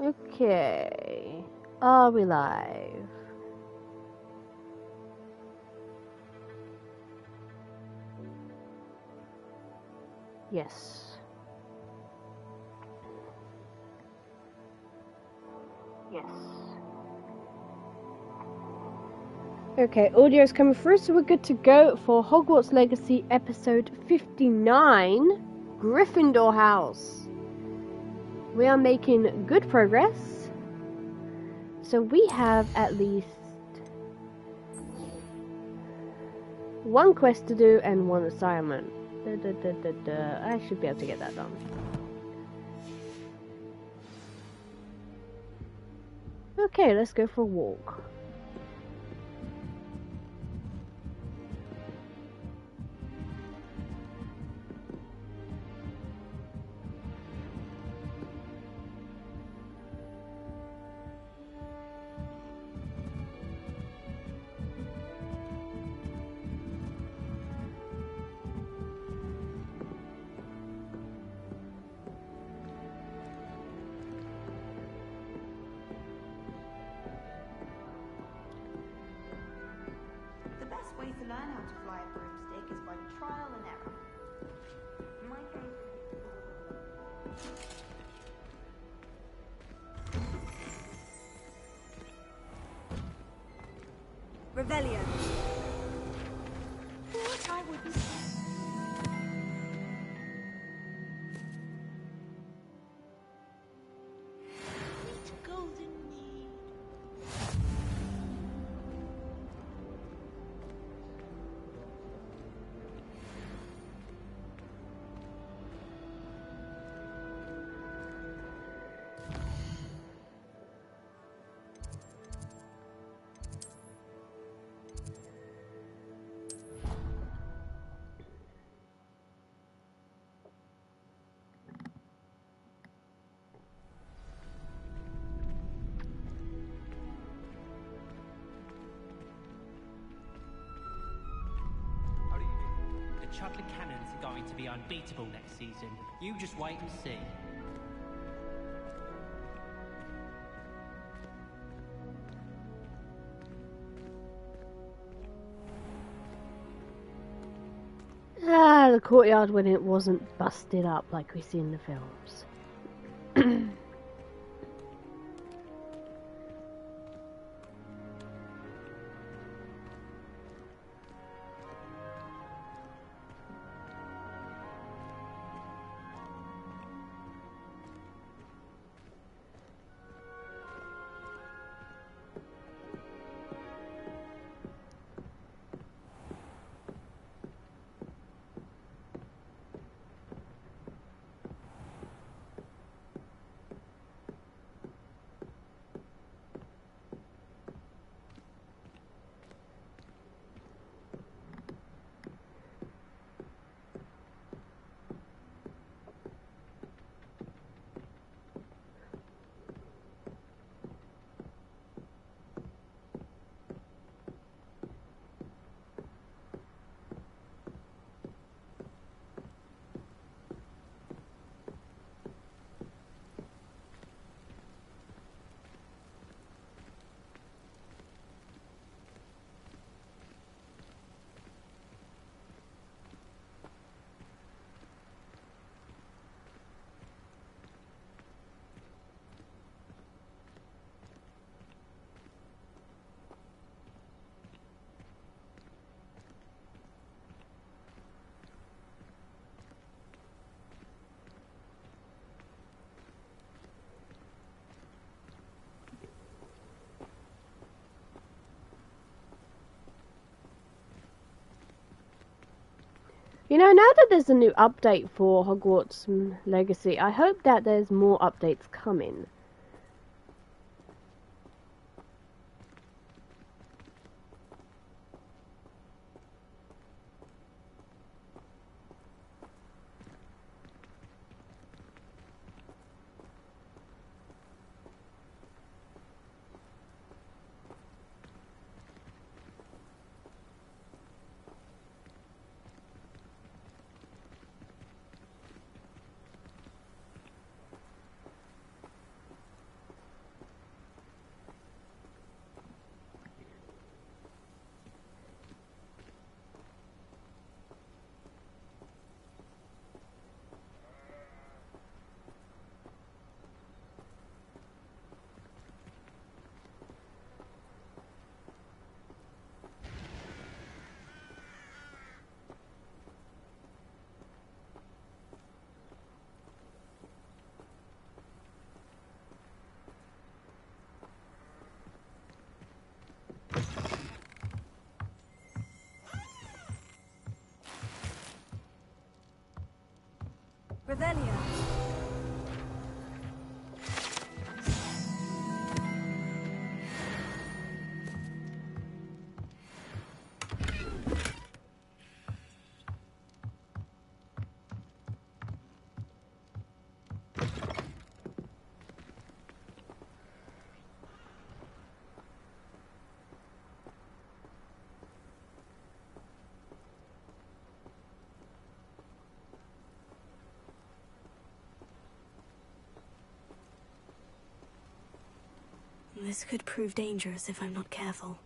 Okay. Are we live? Yes. Yes. Okay, audio's coming through, so we're good to go for Hogwarts Legacy episode 59, Gryffindor House. We are making good progress. So we have at least one quest to do and one assignment. I should be able to get that done. Okay, let's go for a walk. The best way to learn how to fly a broomstick is by trial and error. In my case, Revelio. What I would say. Sweet golden mead. The chocolate cannons are going to be unbeatable next season. You just wait and see. Ah, the courtyard when it wasn't busted up like we see in the films. You know, now that there's a new update for Hogwarts Legacy, I hope that there's more updates coming. Revelia. This could prove dangerous if I'm not careful.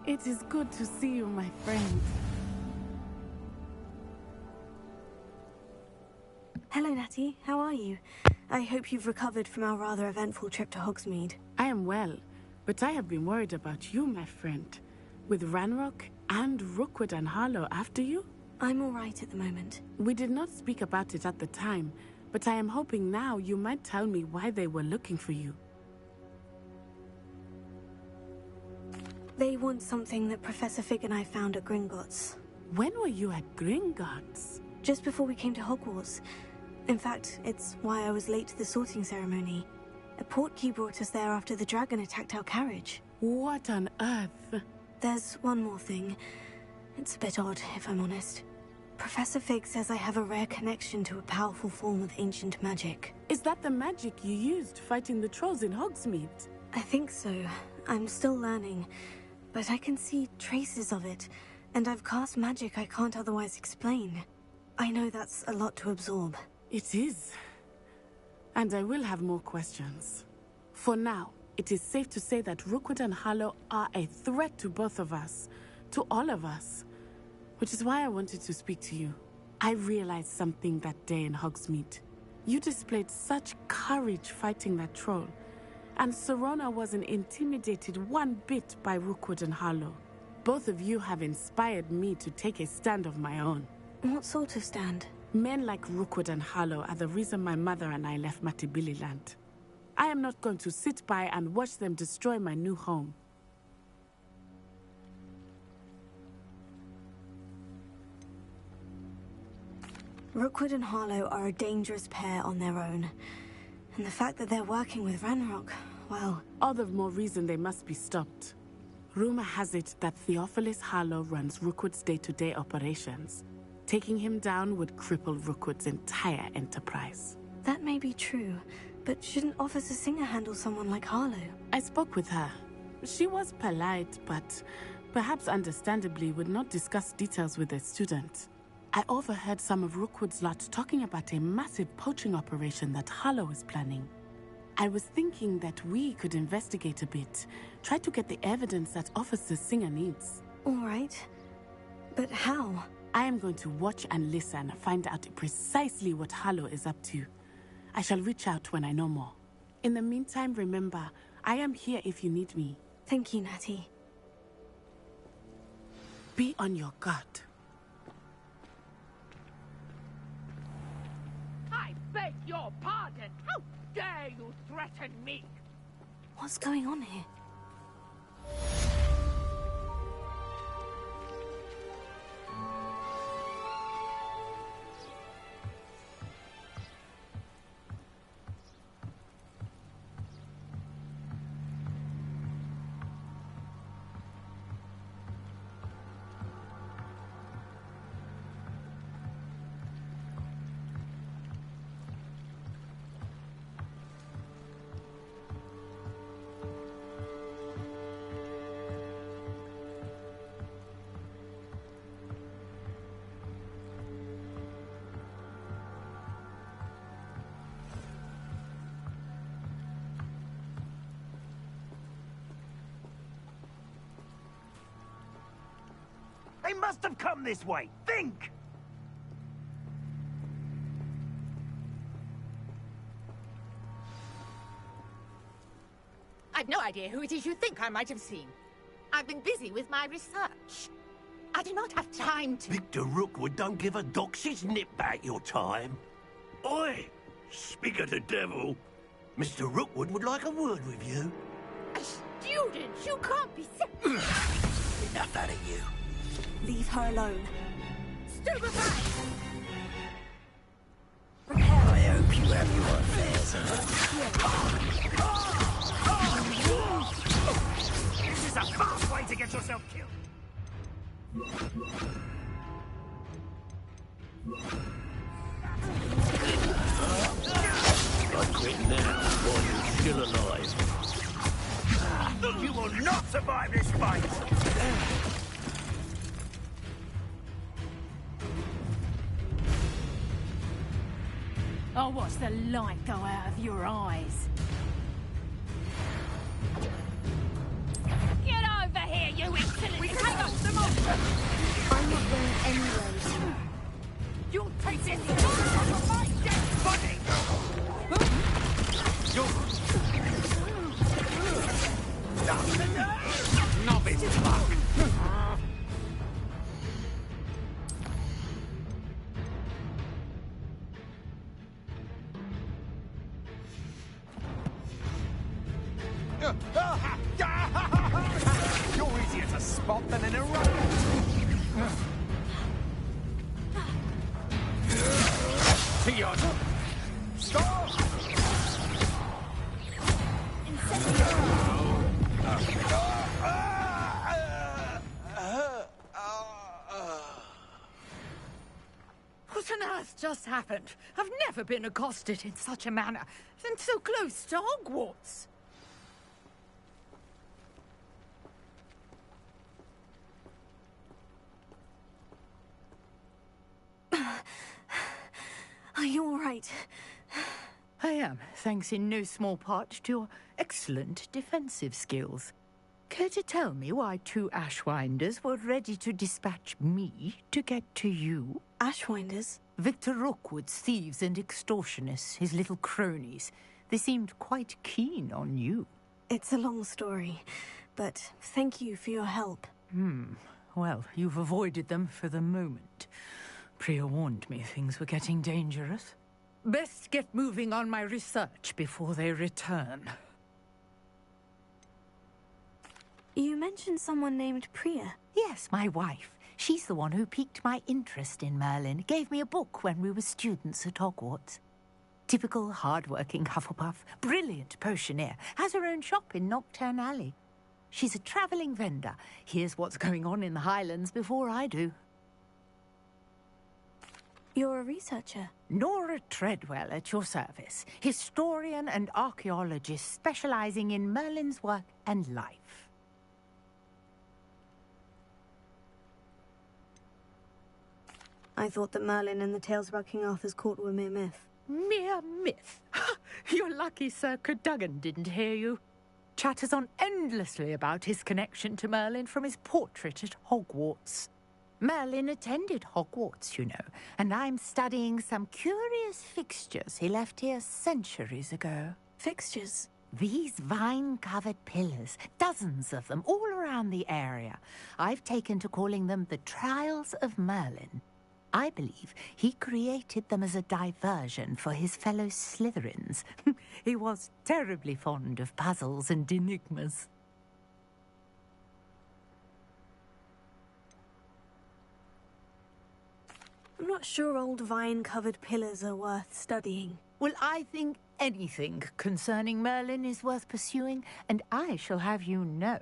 It is good to see you, my friend. Hello, Natty. How are you? I hope you've recovered from our rather eventful trip to Hogsmeade. I am well, but I have been worried about you, my friend. With Ranrock and Rookwood and Harlow after you? I'm all right at the moment. We did not speak about it at the time, but I am hoping now you might tell me why they were looking for you. They want something that Professor Fig and I found at Gringotts. When were you at Gringotts? Just before we came to Hogwarts. In fact, it's why I was late to the sorting ceremony. A portkey brought us there after the dragon attacked our carriage. What on earth? There's one more thing. It's a bit odd, if I'm honest. Professor Fig says I have a rare connection to a powerful form of ancient magic. Is that the magic you used fighting the trolls in Hogsmeade? I think so. I'm still learning. But I can see traces of it, and I've cast magic I can't otherwise explain. I know that's a lot to absorb. It is. And I will have more questions. For now, it is safe to say that Rookwood and Harlow are a threat to both of us, to all of us. Which is why I wanted to speak to you. I realized something that day in Hogsmeade. You displayed such courage fighting that troll. And Serona wasn't intimidated one bit by Rookwood and Harlow. Both of you have inspired me to take a stand of my own. What sort of stand? Men like Rookwood and Harlow are the reason my mother and I left Matabeleland. I am not going to sit by and watch them destroy my new home. Rookwood and Harlow are a dangerous pair on their own. And the fact that they're working with Ranrock, well... All the more reason they must be stopped. Rumor has it that Theophilus Harlow runs Rookwood's day-to-day operations. Taking him down would cripple Rookwood's entire enterprise. That may be true, but shouldn't Officer Singer handle someone like Harlow? I spoke with her. She was polite, but perhaps understandably would not discuss details with a student. I overheard some of Rookwood's lot talking about a massive poaching operation that Harlow is planning. I was thinking that we could investigate a bit, try to get the evidence that Officer Singer needs. All right. But how? I am going to watch and listen, find out precisely what Harlow is up to. I shall reach out when I know more. In the meantime, remember, I am here if you need me. Thank you, Natty. Be on your guard. I beg your pardon. How dare you threaten me? What's going on here? They must have come this way. Think! I've no idea who it is you think I might have seen. I've been busy with my research. I do not have time to... Victor Rookwood don't give a doxy's nip back your time. Oi! Speak of the devil. Mr. Rookwood would like a word with you. A student? You can't be so... Enough out of you. Leave her alone. Stupefy! I hope you have your affairs. This is a fast way to get yourself killed. I'll quit now while you're still alive. You will not survive this fight! I'll watch the light go out of your eyes. Get over here, you insolent... We hang up the monster! I'm not going anywhere. You'll take this from my dead body! Novice fuck! You're easier to spot than an eruptor. Tion! Stop! What on earth just happened? I've never been accosted in such a manner, and so close to Hogwarts. Are you all right? I am, thanks in no small part to your excellent defensive skills. Care to tell me why two Ashwinders were ready to dispatch me to get to you? Ashwinders? Victor Rookwood's thieves and extortionists, his little cronies. They seemed quite keen on you. It's a long story, but thank you for your help. Well, you've avoided them for the moment. Priya warned me things were getting dangerous. Best get moving on my research before they return. You mentioned someone named Priya. Yes, my wife. She's the one who piqued my interest in Merlin. Gave me a book when we were students at Hogwarts. Typical hard-working Hufflepuff. Brilliant potioneer. Has her own shop in Knockturn Alley. She's a travelling vendor. Hears what's going on in the Highlands before I do. You're a researcher? Nora Treadwell at your service. Historian and archaeologist specialising in Merlin's work and life. I thought that Merlin and the tales about King Arthur's court were mere myth. Mere myth? You're lucky Sir Cadogan didn't hear you. Chatters on endlessly about his connection to Merlin from his portrait at Hogwarts. Merlin attended Hogwarts, you know, and I'm studying some curious fixtures he left here centuries ago. Fixtures? These vine-covered pillars, dozens of them, all around the area. I've taken to calling them the Trials of Merlin. I believe he created them as a diversion for his fellow Slytherins. He was terribly fond of puzzles and enigmas. I'm not sure old vine-covered pillars are worth studying. Well, I think anything concerning Merlin is worth pursuing, and I shall have you know,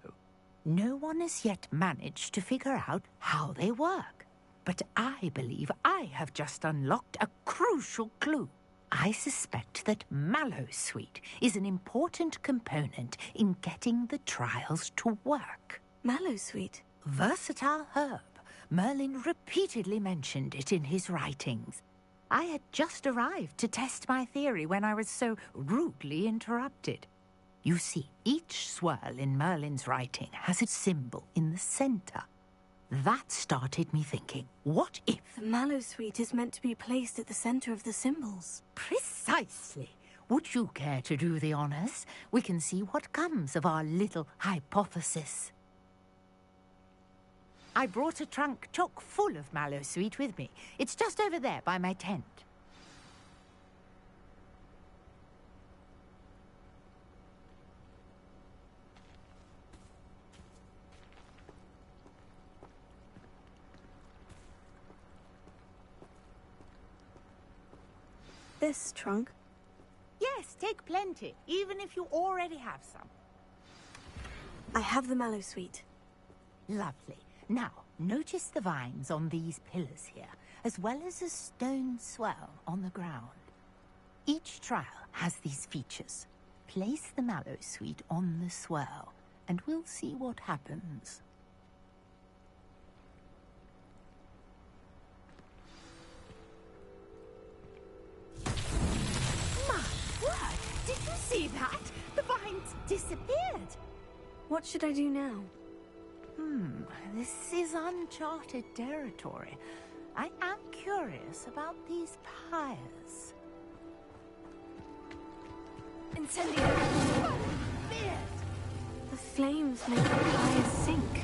no one has yet managed to figure out how they work. But I believe I have just unlocked a crucial clue. I suspect that Mallowsweet is an important component in getting the trials to work. Mallowsweet? Versatile herb. Merlin repeatedly mentioned it in his writings. I had just arrived to test my theory when I was so rudely interrupted. You see, each swirl in Merlin's writing has a symbol in the center. That started me thinking, what if... The Mallowsweet is meant to be placed at the center of the symbols. Precisely. Would you care to do the honors? We can see what comes of our little hypothesis. I brought a trunk chock full of Mallowsweet with me. It's just over there by my tent. This trunk? Yes, take plenty, even if you already have some. I have the Mallowsweet. Lovely. Now, notice the vines on these pillars here, as well as a stone swell on the ground. Each trial has these features. Place the Mallowsweet on the swell, and we'll see what happens. My word! Did you see that? The vines disappeared! What should I do now? This is uncharted territory. I am curious about these pyres. Incendio! Fierce! The flames make the pyres sink.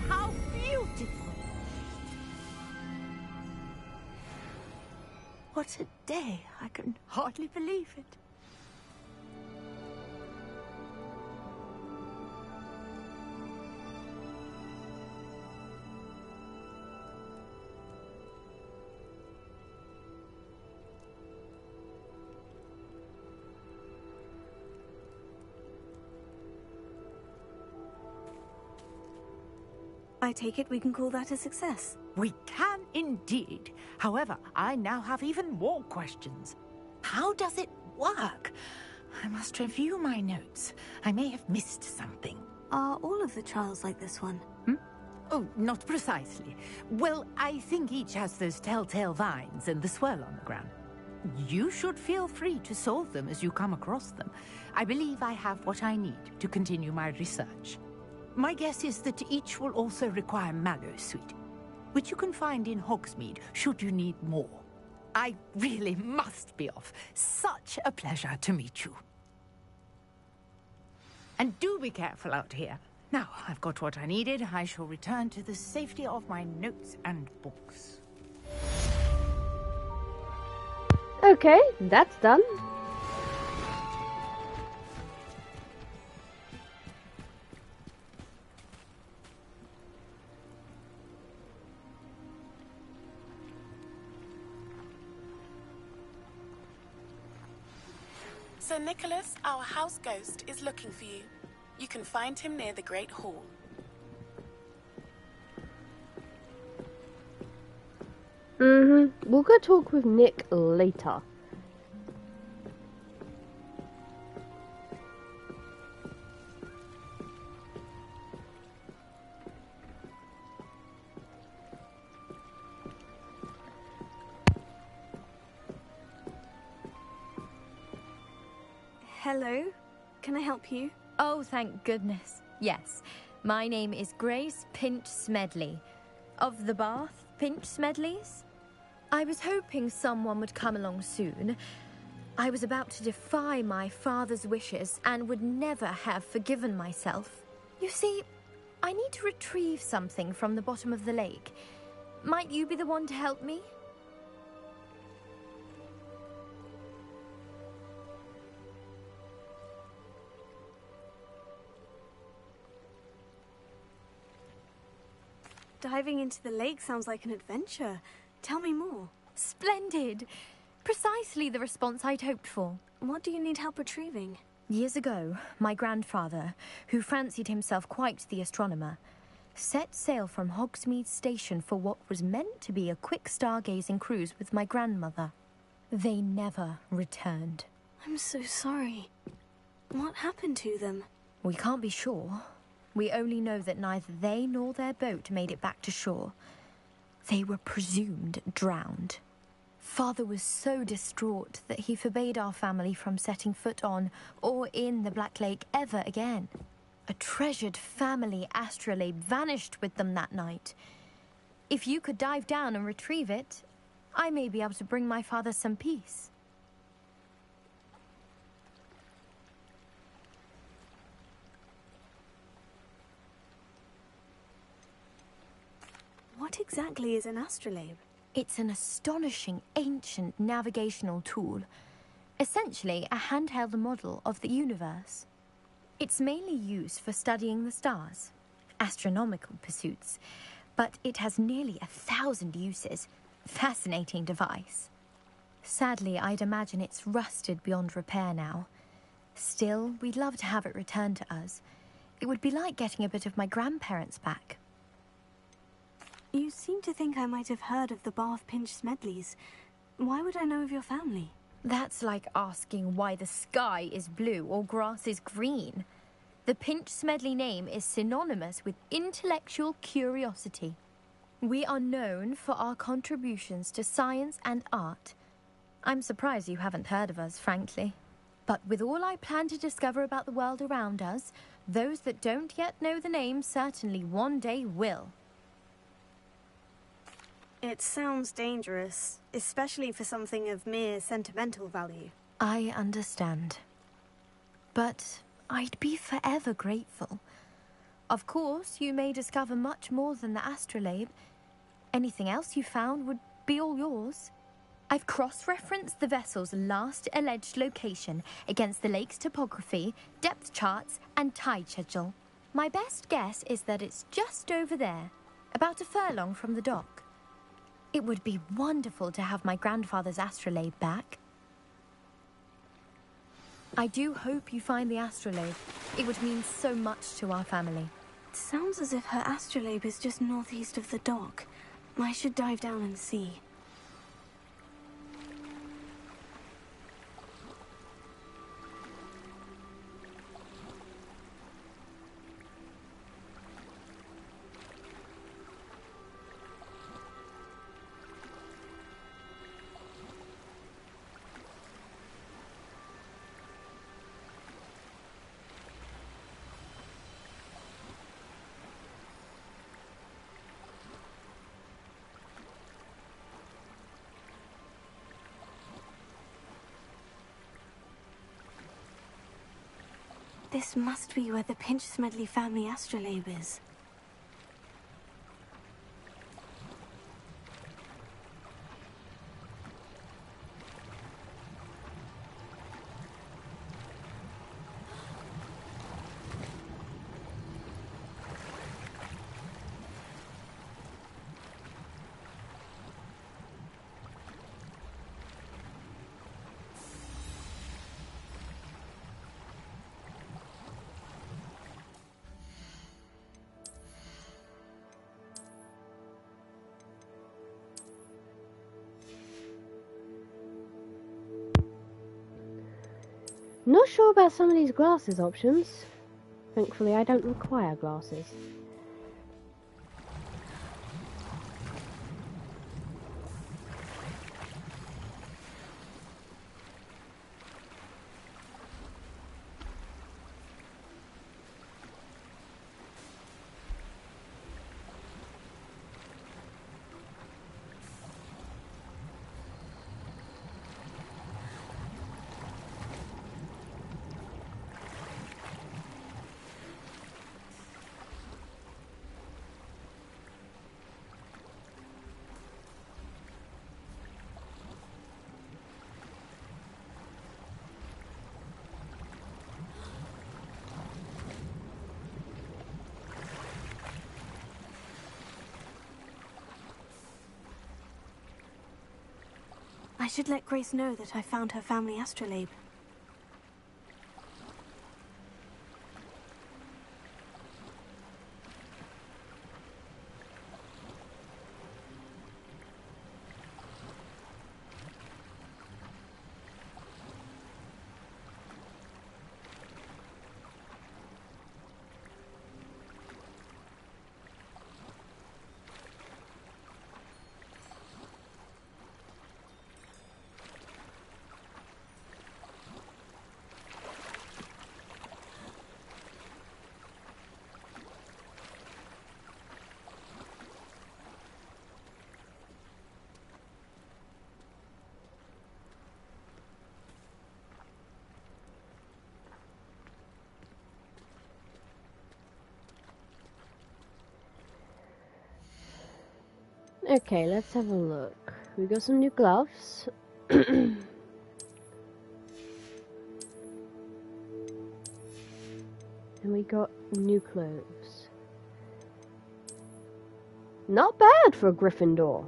How beautiful! What a day! I can hardly believe it. I take it we can call that a success. We can indeed. However, I now have even more questions. How does it work? I must review my notes. I may have missed something. Are all of the trials like this one? Oh, not precisely. Well, I think each has those telltale vines and the swirl on the ground. You should feel free to solve them as you come across them. I believe I have what I need to continue my research. My guess is that each will also require Mallowsweet, which you can find in Hogsmeade should you need more. I really must be off. Such a pleasure to meet you. And do be careful out here. Now, I've got what I needed. I shall return to the safety of my notes and books. Okay, that's done. Sir Nicholas, our house ghost, is looking for you. You can find him near the Great Hall. We'll go talk with Nick later. Hello? Can I help you? Oh, thank goodness. Yes. My name is Grace Pinch Smedley. Of the Bath Pinch Smedleys? I was hoping someone would come along soon. I was about to defy my father's wishes and would never have forgiven myself. You see, I need to retrieve something from the bottom of the lake. Might you be the one to help me? Diving into the lake sounds like an adventure. Tell me more. Splendid! Precisely the response I'd hoped for. What do you need help retrieving? Years ago, my grandfather, who fancied himself quite the astronomer, set sail from Hogsmeade station for what was meant to be a quick stargazing cruise with my grandmother. They never returned. I'm so sorry. What happened to them? We can't be sure. We only know that neither they nor their boat made it back to shore. They were presumed drowned. Father was so distraught that he forbade our family from setting foot on or in the Black Lake ever again. A treasured family astrolabe vanished with them that night. If you could dive down and retrieve it, I may be able to bring my father some peace. What exactly is an astrolabe? It's an astonishing ancient navigational tool. Essentially, a handheld model of the universe. It's mainly used for studying the stars, astronomical pursuits, but it has nearly 1,000 uses. Fascinating device. Sadly, I'd imagine it's rusted beyond repair now. Still, we'd love to have it returned to us. It would be like getting a bit of my grandparents back. You seem to think I might have heard of the Bath Pinch Smedleys. Why would I know of your family? That's like asking why the sky is blue or grass is green. The Pinch Smedley name is synonymous with intellectual curiosity. We are known for our contributions to science and art. I'm surprised you haven't heard of us, frankly. But with all I plan to discover about the world around us, those that don't yet know the name certainly one day will. It sounds dangerous, especially for something of mere sentimental value. I understand. But I'd be forever grateful. Of course, you may discover much more than the astrolabe. Anything else you found would be all yours. I've cross-referenced the vessel's last alleged location against the lake's topography, depth charts, and tide schedule. My best guess is that it's just over there, about a furlong from the dock. It would be wonderful to have my grandfather's astrolabe back. I do hope you find the astrolabe. It would mean so much to our family. It sounds as if her astrolabe is just northeast of the dock. I should dive down and see. This must be where the Pinch Smedley family astrolabe is. Not sure about some of these glasses options. Thankfully, I don't require glasses. I should let Grace know that I found her family astrolabe. Okay, let's have a look. We got some new gloves. And we got new clothes. Not bad for a Gryffindor.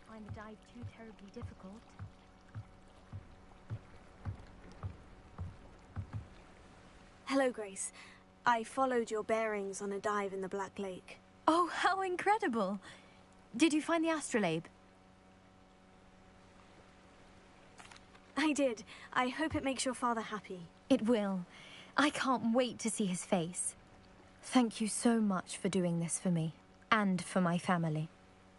Find the dive too terribly difficult. Hello, Grace. I followed your bearings on a dive in the Black Lake. Oh, how incredible! Did you find the astrolabe? I did. I hope it makes your father happy. It will. I can't wait to see his face. Thank you so much for doing this for me, and for my family.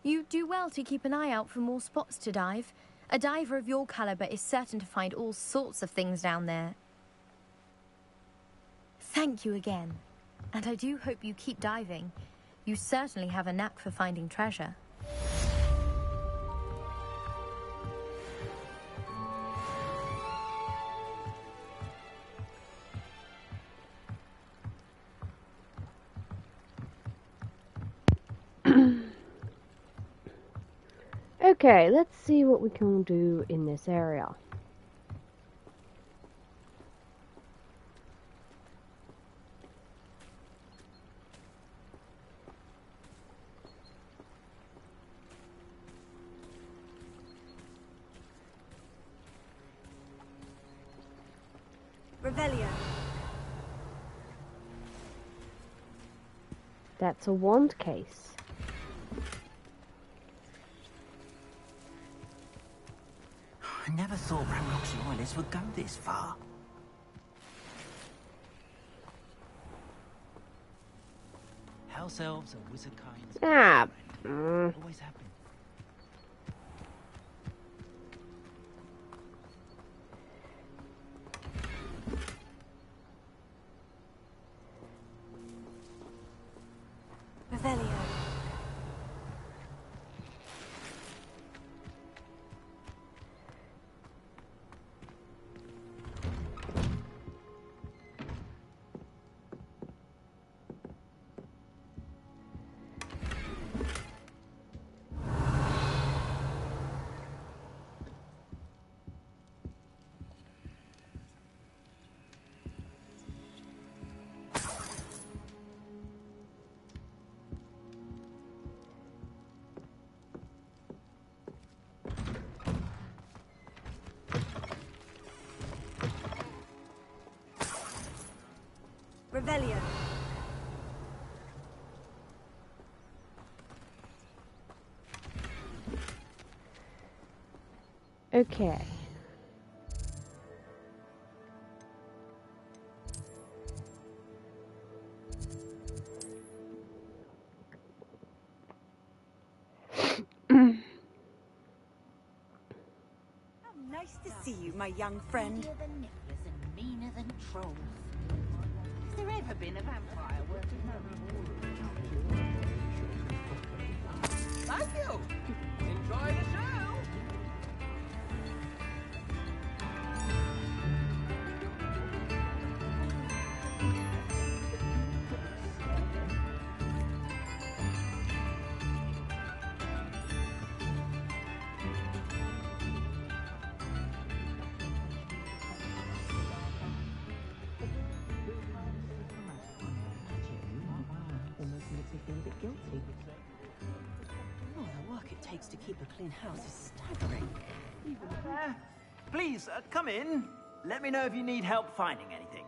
You do well to keep an eye out for more spots to dive. A diver of your caliber is certain to find all sorts of things down there. Thank you again. And I do hope you keep diving. You certainly have a knack for finding treasure. Okay, let's see what we can do in this area. Revelio. That's a wand case. I never thought Ramrock's loyalists would go this far. House elves and wizard kinds. Ah. Always have been. Revelio. Revelio. Okay. Nice to see you, my young friend. Meaner than nipplers and meaner than trolls. Has there ever been a vampire worth Thank you! Enjoy the show! Oh, the work it takes to keep a clean house is staggering. Please, come in. Let me know if you need help finding anything.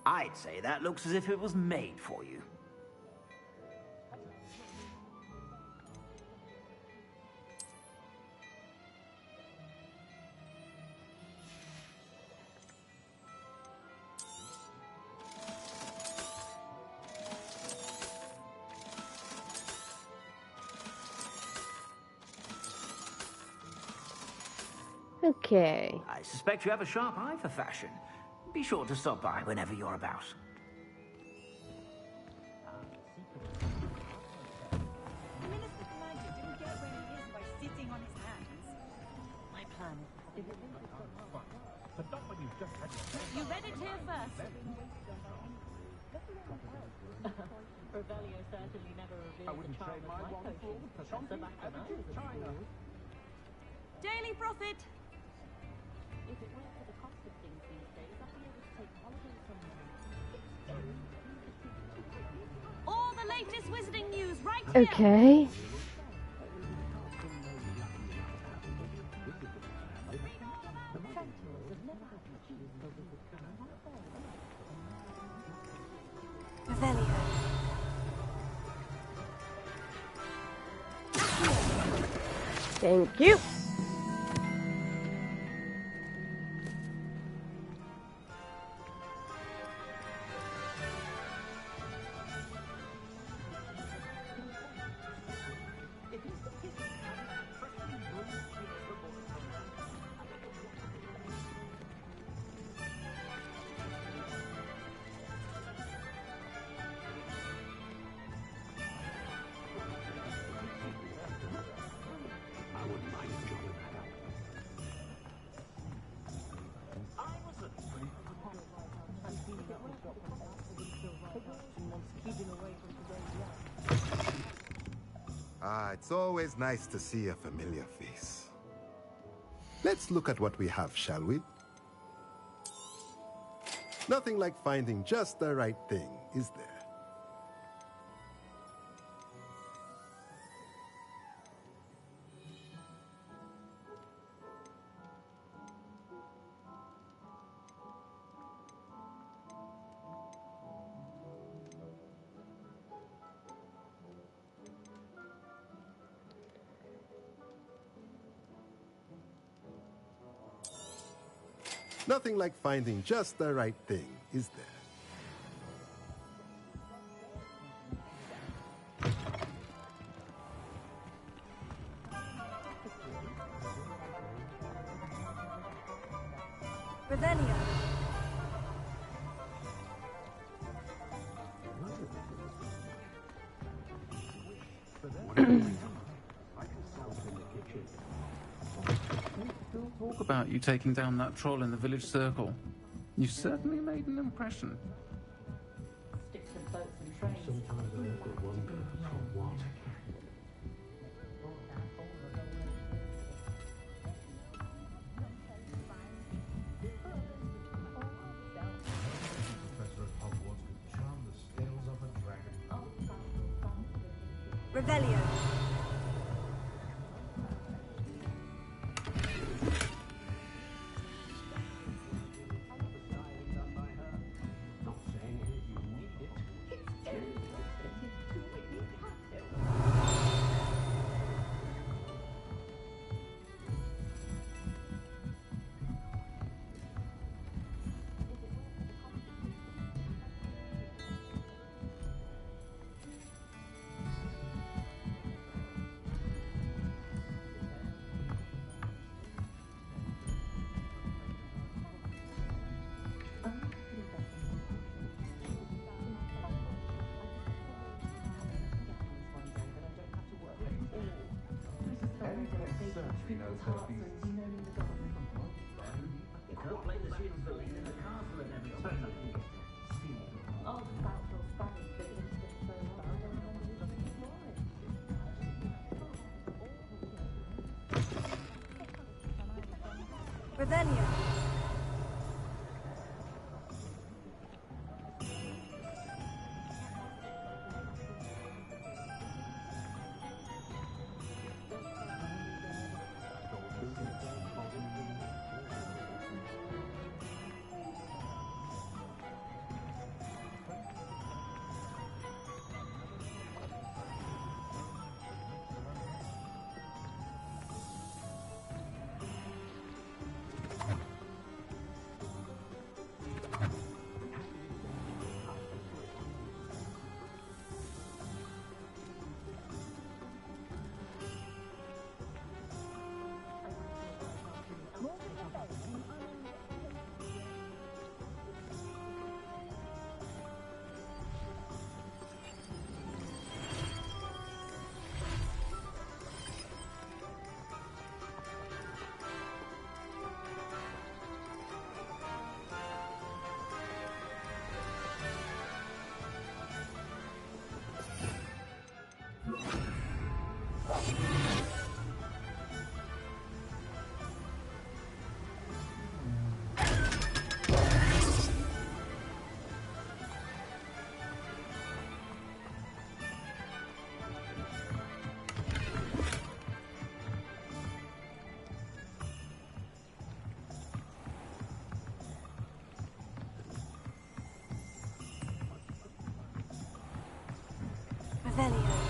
I'd say that looks as if it was made for you. Okay. I suspect you have a sharp eye for fashion. Be sure to stop by whenever you're about. The Minister Commander didn't get where he is by sitting on his hands. My plan. You read it here first. Revelio certainly never revealed the charm of my potion. Professor China. Daily Prophet. If it weren't for the cost of things these days, I'd be able to take holidays somewhere. All the latest wizarding news right here. Okay. Revelio. Thank you. Ah, it's always nice to see a familiar face. Let's look at what we have, shall we? Nothing like finding just the right thing, is there? Nothing like finding just the right thing, is there? Revelio. Talk about you taking down that troll in the village circle. You certainly made an impression. Sticks and boats and trains. Sometimes I look at one from what? Professor at Hogwarts could charm the scales of a dragon. Revelio. certainly know her being. Revelio. Revelio.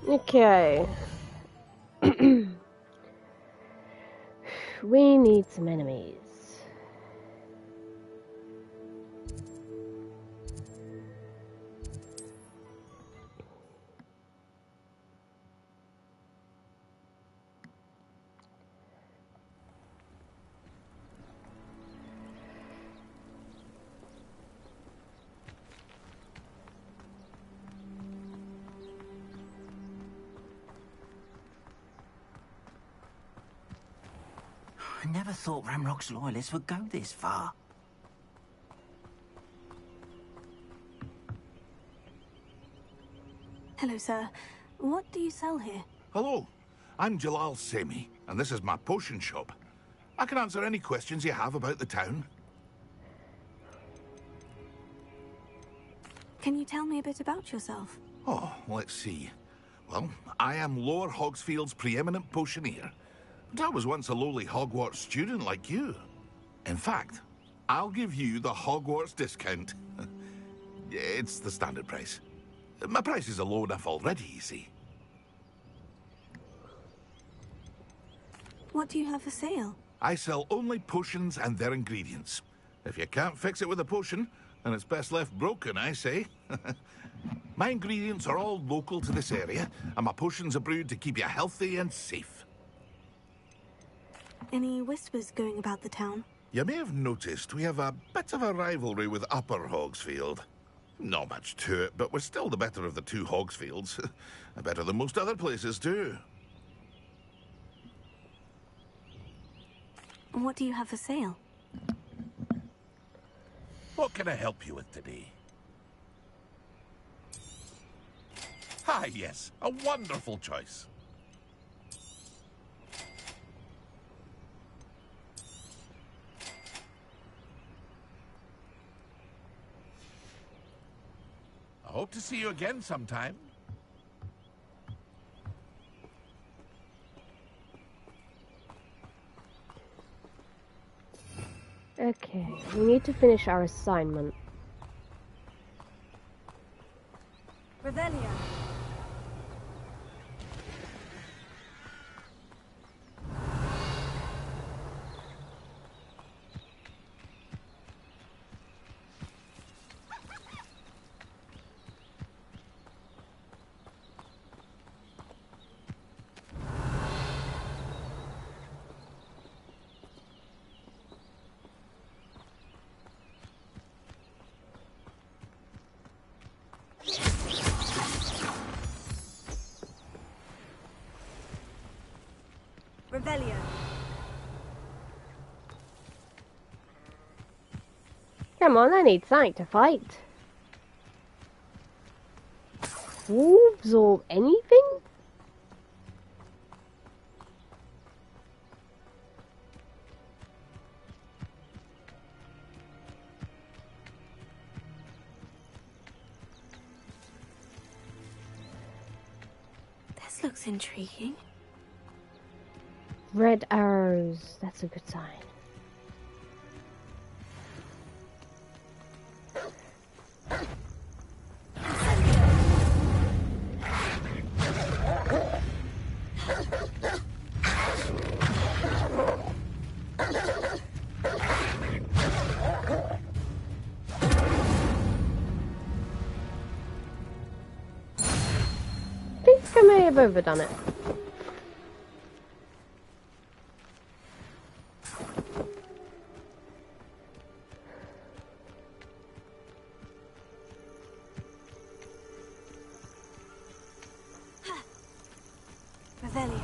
Okay. We need some enemies. I never thought Ramrock's loyalists would go this far. Hello, sir. What do you sell here? Hello, I'm Jalal Semi, and this is my potion shop. I can answer any questions you have about the town. Can you tell me a bit about yourself? Oh, let's see. Well, I am Lower Hogsfield's preeminent potioneer. But I was once a lowly Hogwarts student like you. In fact, I'll give you the Hogwarts discount. It's the standard price. My prices are low enough already, you see. What do you have for sale? I sell only potions and their ingredients. If you can't fix it with a potion, then it's best left broken, I say. My ingredients are all local to this area, and my potions are brewed to keep you healthy and safe. Any whispers going about the town? You may have noticed we have a bit of a rivalry with Upper Hogsfield. Not much to it, but we're still the better of the two Hogsfields. Better than most other places, too. What do you have for sale? What can I help you with today? Ah, yes, a wonderful choice. I hope to see you again sometime. Okay, we need to finish our assignment. Revelia. Revelia. Come on, I need something to fight. Wolves or anything? This looks intriguing. Red arrows. That's a good sign. I think I may have overdone it. Revelia.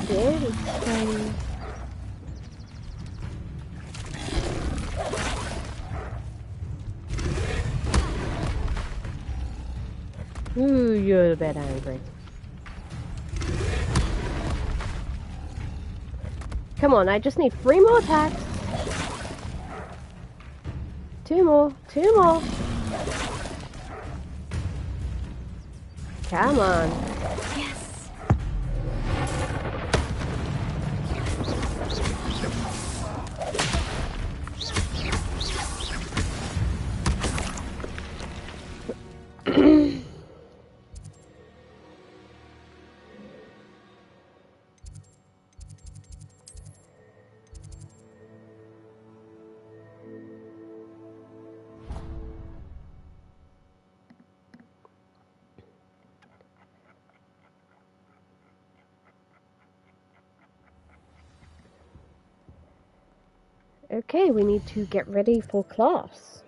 Very Ooh, you're a bit angry. Come on, I just need 3 more attacks. 2 more. 2 more. Come on. Yes. Okay, we need to get ready for class.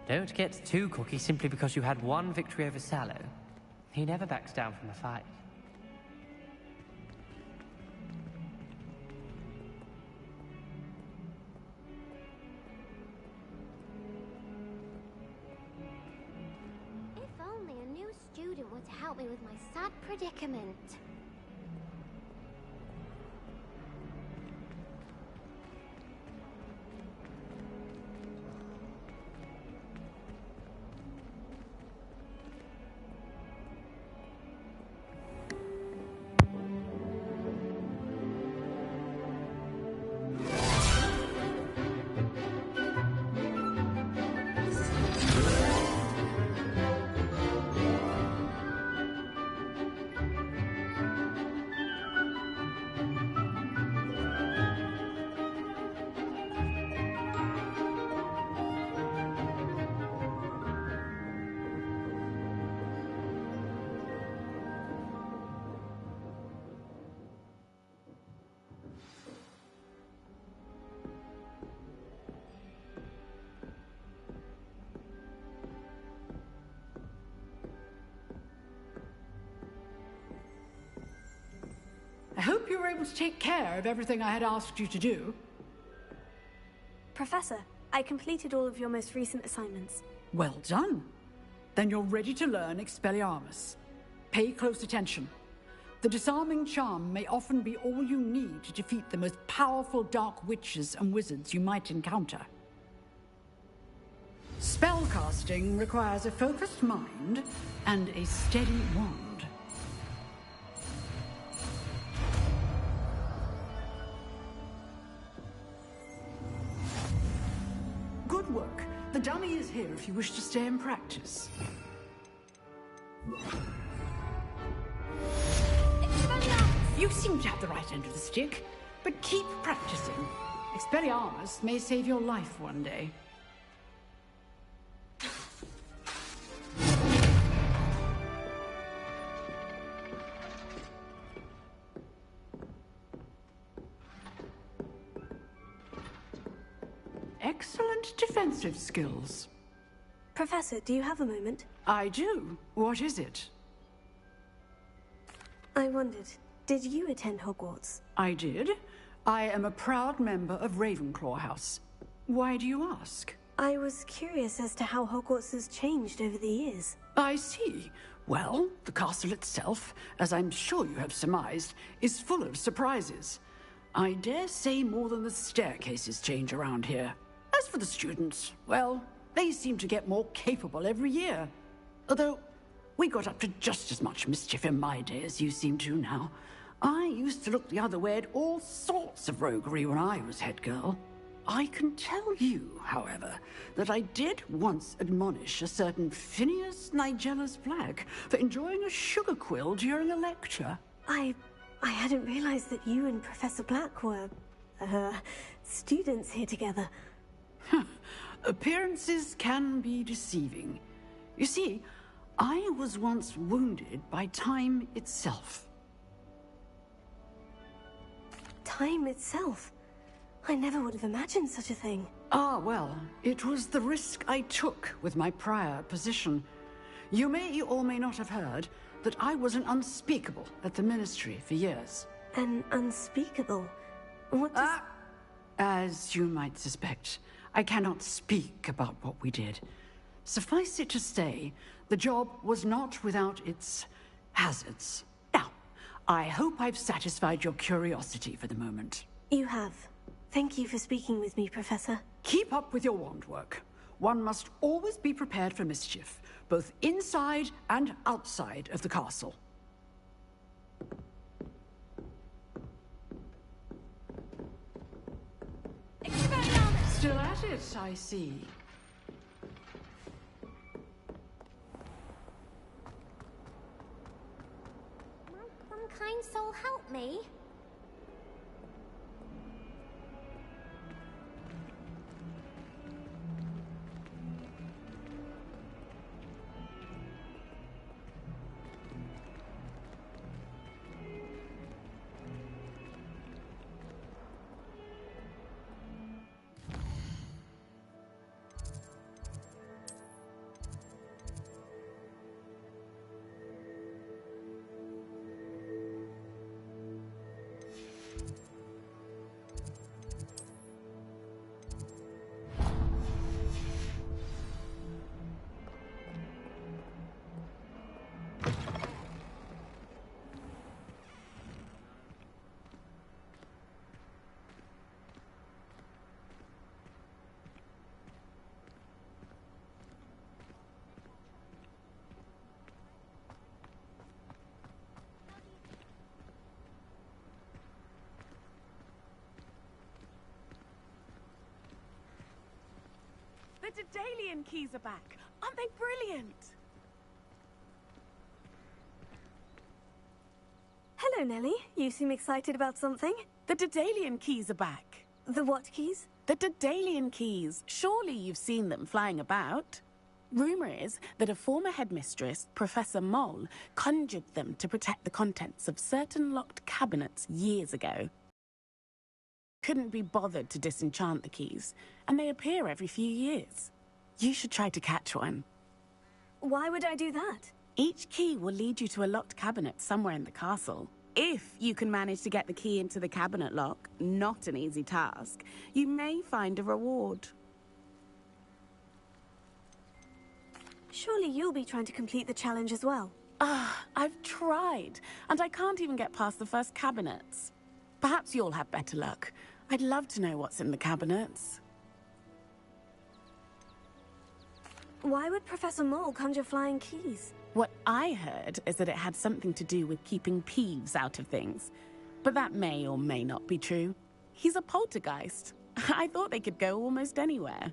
Don't get too cocky simply because you had one victory over Sallow. He never backs down from a fight. If only a new student were to help me with my sad predicament. I hope you were able to take care of everything I had asked you to do. Professor, I completed all of your most recent assignments. Well done. Then you're ready to learn Expelliarmus. Pay close attention. The disarming charm may often be all you need to defeat the most powerful dark witches and wizards you might encounter. Spellcasting requires a focused mind and a steady wand. Good work. The dummy is here if you wish to stay and practice. You seem to have the right end of the stick, but keep practicing. Expelliarmus may save your life one day. Excellent defensive skills. Professor, do you have a moment? I do. What is it? I wondered, did you attend Hogwarts? I did. I am a proud member of Ravenclaw House. Why do you ask? I was curious as to how Hogwarts has changed over the years. I see. Well, the castle itself, as I'm sure you have surmised, is full of surprises. I dare say more than the staircases change around here. As for the students, well, they seem to get more capable every year. Although, we got up to just as much mischief in my day as you seem to now. I used to look the other way at all sorts of roguery when I was head girl. I can tell you, however, that I did once admonish a certain Phineas Nigella's Black for enjoying a sugar quill during a lecture. I hadn't realized that you and Professor Black were, students here together. Appearances can be deceiving. You see, I was once wounded by time itself. Time itself? I never would have imagined such a thing. Ah, well, it was the risk I took with my prior position. You may or may not have heard that I was an unspeakable at the Ministry for years. An unspeakable? What does... As you might suspect, I cannot speak about what we did. Suffice it to say, the job was not without its hazards. Now, I hope I've satisfied your curiosity for the moment. You have. Thank you for speaking with me, Professor. Keep up with your wand work. One must always be prepared for mischief, both inside and outside of the castle. Still at it, I see. Might some kind soul help me? The Daedalian keys are back. Aren't they brilliant? Hello, Nellie. You seem excited about something. The Daedalian keys are back. The what keys? The Daedalian keys. Surely you've seen them flying about. Rumour is that a former headmistress, Professor Mole, conjured them to protect the contents of certain locked cabinets years ago. Couldn't be bothered to disenchant the keys, and they appear every few years. You should try to catch one. Why would I do that? Each key will lead you to a locked cabinet somewhere in the castle. If you can manage to get the key into the cabinet lock, not an easy task, you may find a reward. Surely you'll be trying to complete the challenge as well. I've tried, and I can't even get past the first cabinets. Perhaps you'll have better luck. I'd love to know what's in the cabinets. Why would Professor Mole conjure flying keys? What I heard is that it had something to do with keeping peeves out of things. But that may or may not be true. He's a poltergeist. I thought they could go almost anywhere.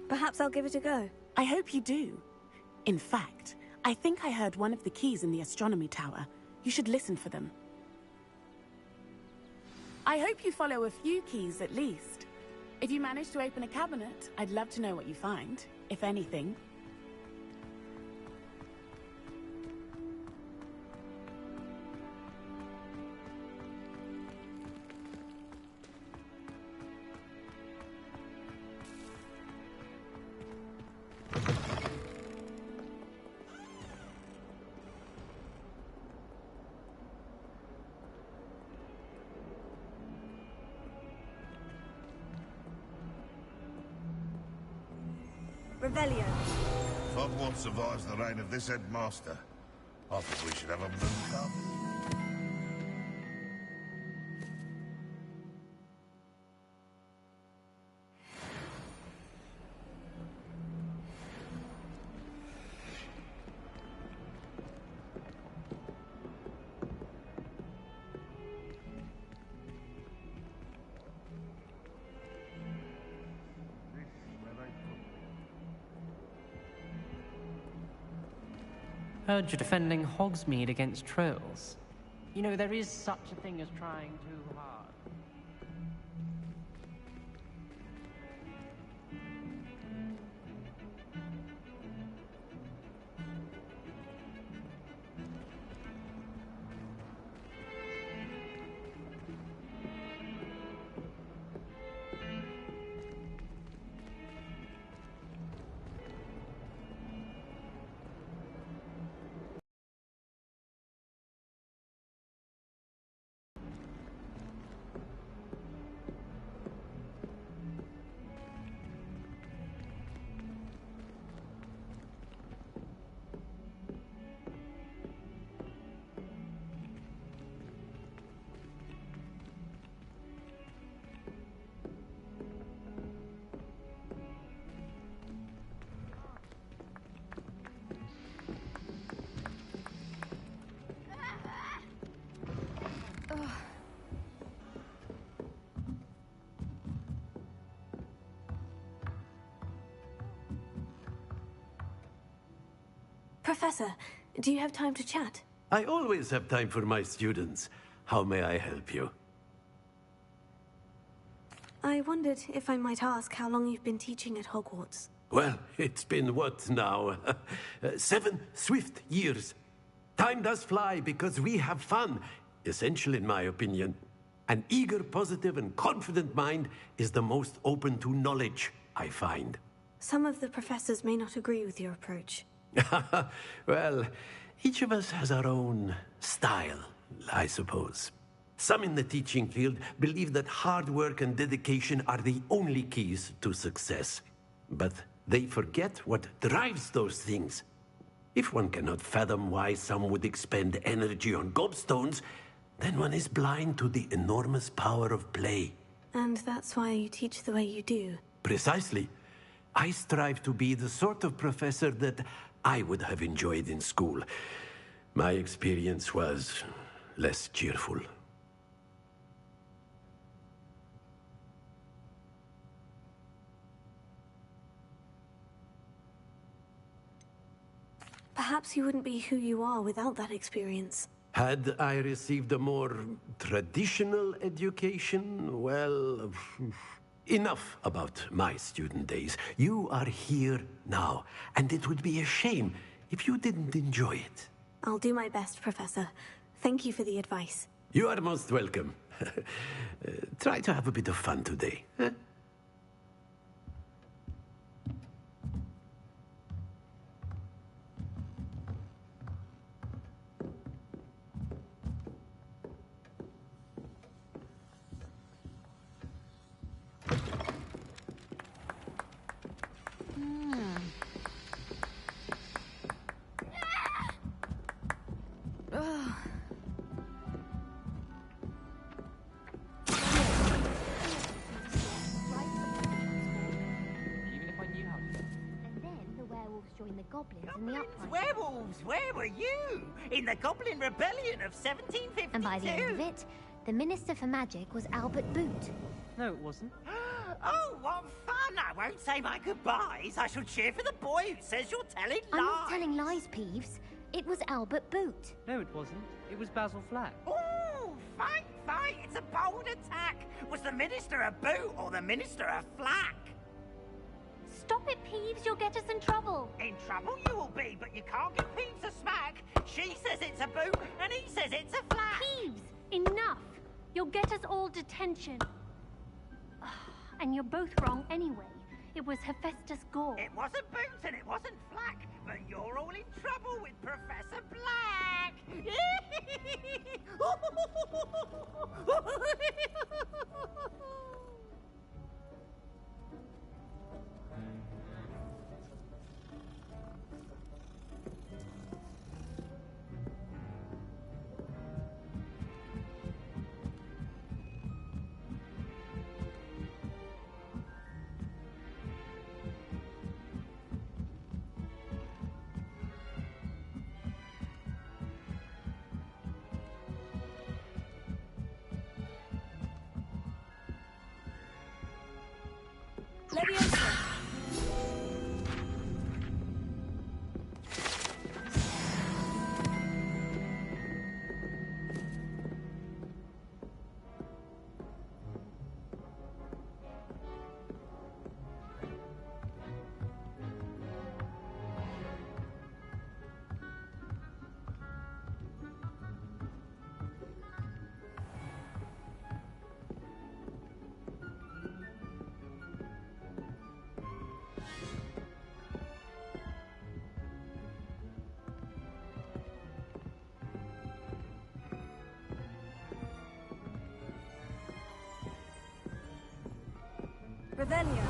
Perhaps I'll give it a go. I hope you do. In fact, I think I heard one of the keys in the astronomy tower. You should listen for them. I hope you follow a few keys at least. If you manage to open a cabinet, I'd love to know what you find, if anything. Revelio. Hogwarts survives the reign of this headmaster. I think we should have a blue carpet. Heard you're defending Hogsmeade against trolls. You know, there is such a thing as trying too hard. Professor, do you have time to chat? I always have time for my students. How may I help you? I wondered if I might ask how long you've been teaching at Hogwarts. Well, it's been what now? 7 swift years. Time does fly because we have fun. Essential in my opinion. An eager, positive, and confident mind is the most open to knowledge, I find. Some of the professors may not agree with your approach. Well, each of us has our own style, I suppose. Some in the teaching field believe that hard work and dedication are the only keys to success. But they forget what drives those things. If one cannot fathom why some would expend energy on gobstones, then one is blind to the enormous power of play. And that's why you teach the way you do. Precisely. I strive to be the sort of professor that I would have enjoyed in school. My experience was less cheerful. Perhaps you wouldn't be who you are without that experience. Had I received a more traditional education, well, enough about my student days. You are here now, and it would be a shame if you didn't enjoy it. I'll do my best, Professor. Thank you for the advice. You are most welcome. Try to have a bit of fun today. Huh? Join the goblins in the uprising. Werewolves, where were you? In the Goblin Rebellion of 1752. And by the end of it, the Minister for Magic was Albert Boot. No, it wasn't. Oh, what fun! I won't say my goodbyes. I shall cheer for the boy who says you're telling lies. I'm not telling lies, Peeves. It was Albert Boot. No, it wasn't. It was Basil Flack. Oh, fight! It's a bold attack. Was the Minister a boot or the Minister a flack? Stop it, Peeves. You'll get us in trouble. In trouble you will be, but you can't give Peeves a smack. She says it's a boot, and he says it's a flack. Peeves, enough. You'll get us all detention. And you're both wrong anyway. It was Hephaestus Gore. It wasn't boot and it wasn't flack, but you're all in trouble with Professor Black. Revelio.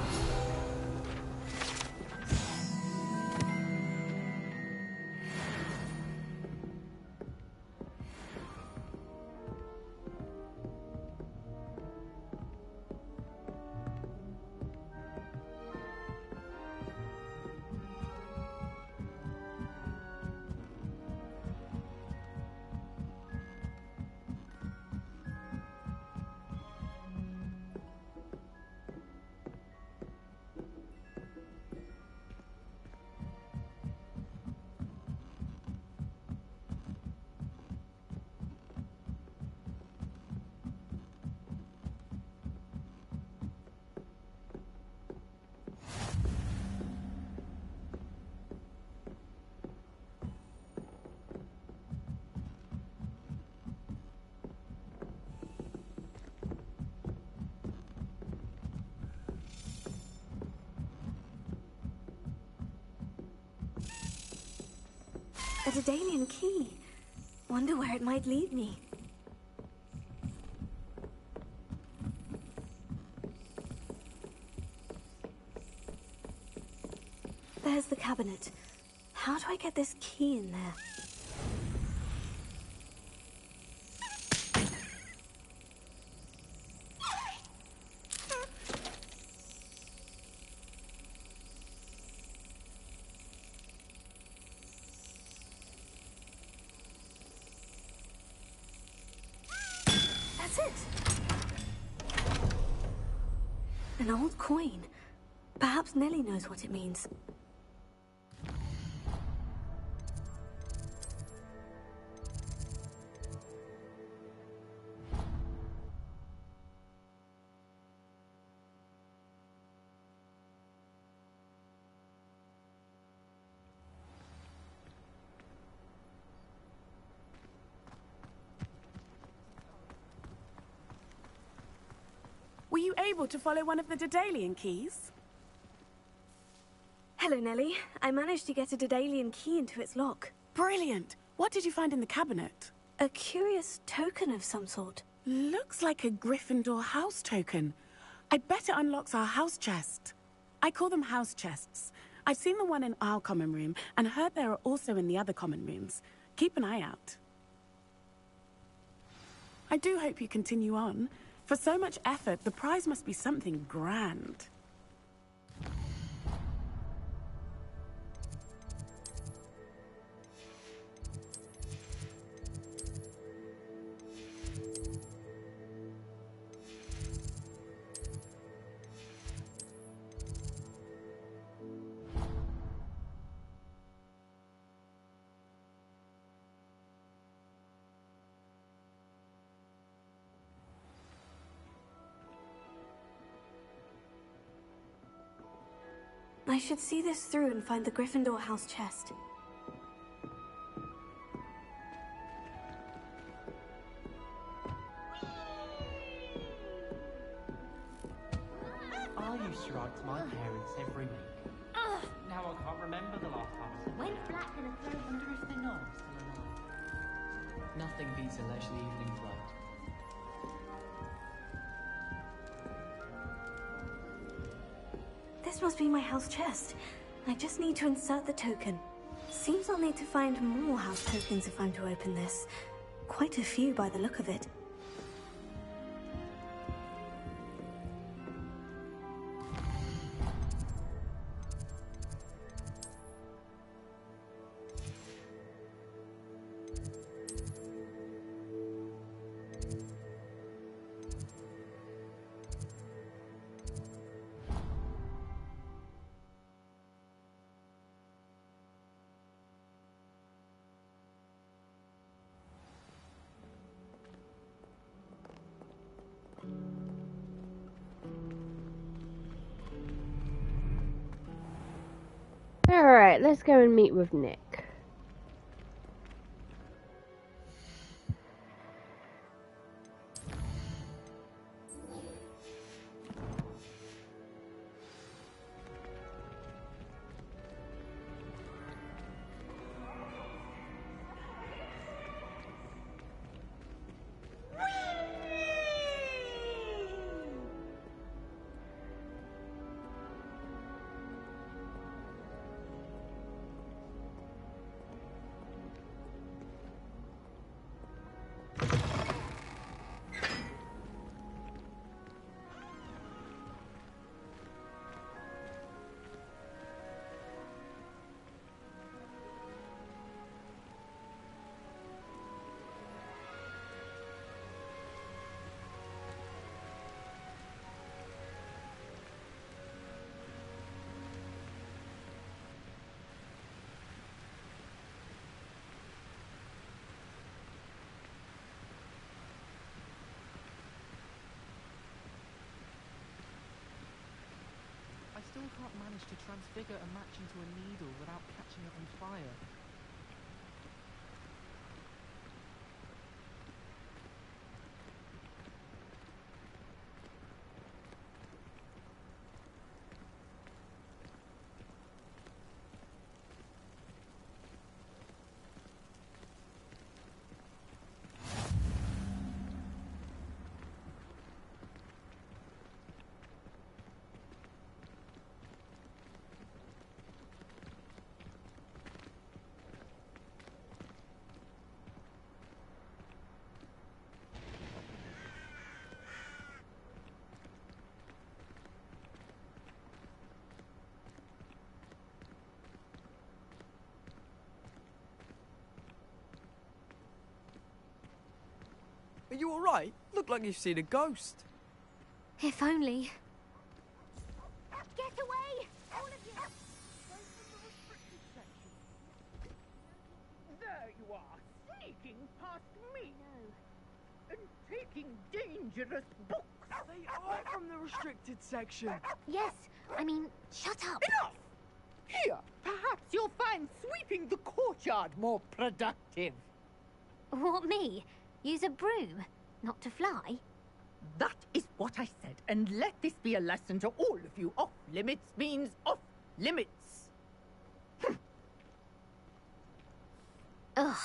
A Daedalian key. Wonder where it might lead me. There's the cabinet. How do I get this key in there? An old coin. Perhaps Nellie knows what it means. able to follow one of the Daedalian keys? Hello, Nellie. I managed to get a Daedalian key into its lock. Brilliant! What did you find in the cabinet? A curious token of some sort. Looks like a Gryffindor house token. I bet it unlocks our house chest. I call them house chests. I've seen the one in our common room and heard there are also in the other common rooms. Keep an eye out. I do hope you continue on. For so much effort, the prize must be something grand. I should see this through and find the Gryffindor house chest. I used to write to my parents every week. Now I can't remember the last time I said When Black gonna throw? I wonder if they're not still alive. Nothing beats a leisurely evening flight. This must be my house chest. I just need to insert the token. Seems I'll need to find more house tokens if I'm to open this. Quite a few by the look of it. Alright, let's go and meet with Nick. I still can't manage to transfigure a match into a needle without catching it on fire. Are you alright? Look like you've seen a ghost. If only. Get away! All of you! There you are, sneaking past me. No. And taking dangerous books. They are from the restricted section. Yes, I mean, shut up. Enough! Here, perhaps you'll find sweeping the courtyard more productive. What, me? Use a broom? Not to fly? That is what I said, and let this be a lesson to all of you. Off limits means off limits. Ugh,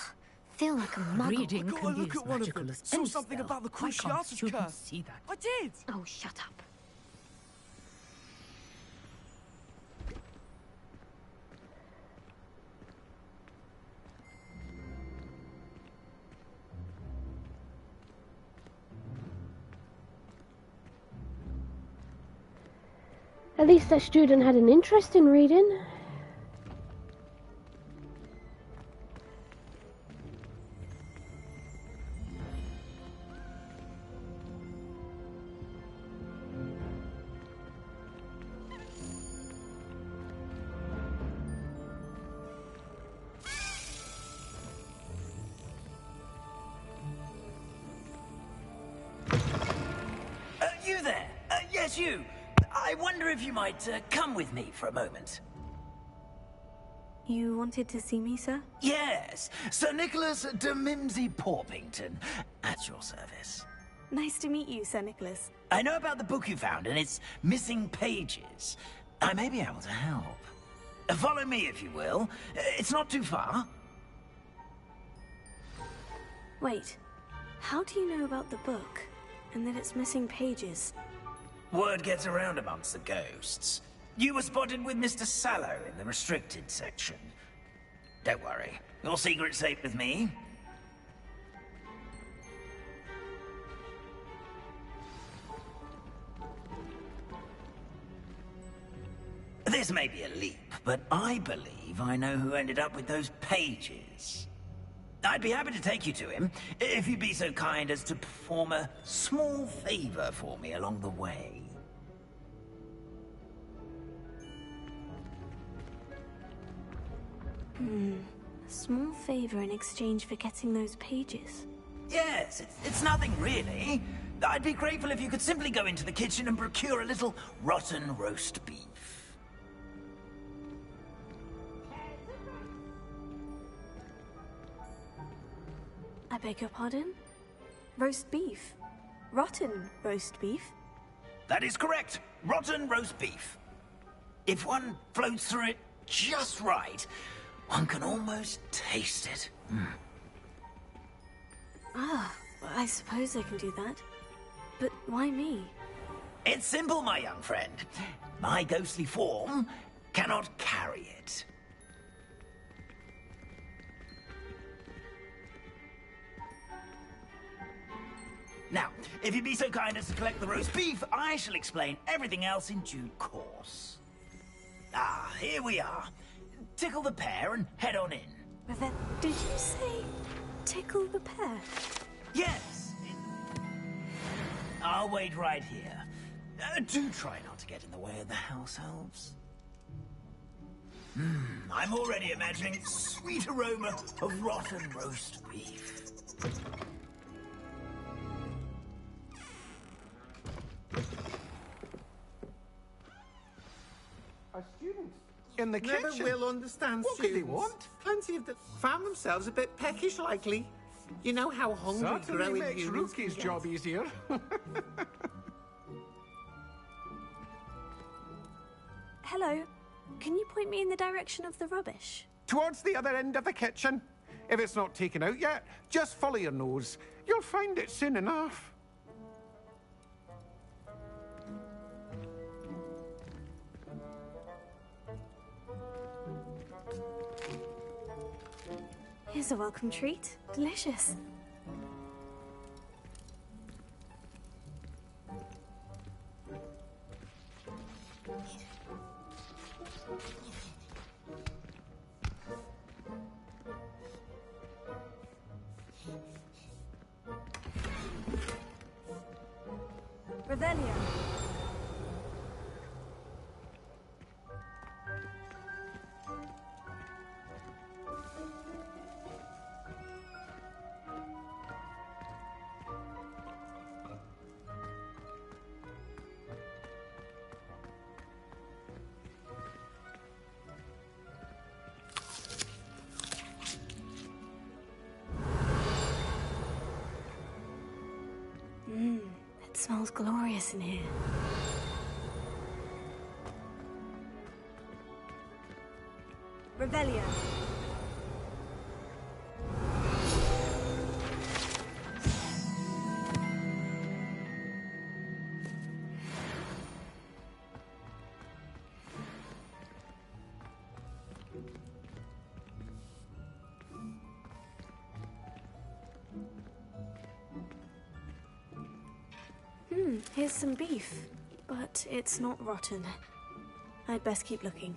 feel like a muggle. Reading can be as magical as any something spell. about the Why can't Cruciatus students curse. see that? I did. Oh, shut up. At least that student had an interest in reading. You there? Yes, you. I wonder if you might come with me for a moment. You wanted to see me, sir? Yes, Sir Nicholas de Mimsy Porpington, at your service. Nice to meet you, Sir Nicholas. I know about the book you found and its missing pages. I may be able to help. Follow me, if you will. It's not too far. Wait, how do you know about the book? And that it's missing pages? Word gets around amongst the ghosts. You were spotted with Mr. Sallow in the restricted section. Don't worry, your secret's safe with me. This may be a leap, but I believe I know who ended up with those pages. I'd be happy to take you to him, if you'd be so kind as to perform a small favor for me along the way. A small favor in exchange for getting those pages. Yes, it's nothing really. I'd be grateful if you could simply go into the kitchen and procure a little rotten roast beef. I beg your pardon? Roast beef? Rotten roast beef? That is correct. Rotten roast beef. If one floats through it just right, one can almost taste it. Ah, I suppose I can do that. But why me? It's simple, my young friend. My ghostly form cannot carry it. Now, if you'd be so kind as to collect the roast beef, I shall explain everything else in due course. Ah, here we are. Tickle the pear and head on in. Did you say tickle the pear? Yes. I'll wait right here. Do try not to get in the way of the house elves. I'm already imagining sweet aroma of rotten roast beef. Our students in the Never kitchen will understand what students. could they want? Plenty of them found themselves a bit peckish, likely. You know how hungry Certainly growing makes humans Rookie's can job get. easier. Hello. Can you point me in the direction of the rubbish? Towards the other end of the kitchen. If it's not taken out yet, just follow your nose. You'll find it soon enough. Here's a welcome treat. Delicious. Revelio. smells glorious in here. Revelio. Here's some beef, but it's not rotten. I'd best keep looking.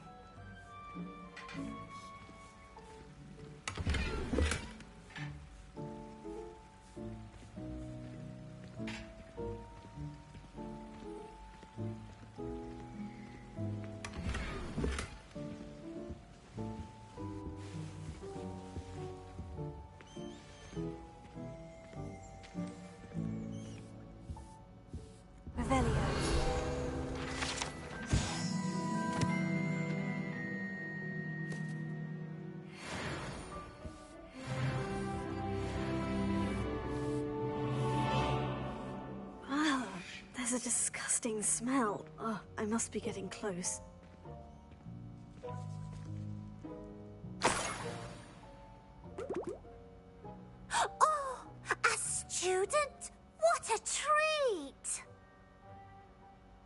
There's a disgusting smell. Oh, I must be getting close. Oh, a student? What a treat!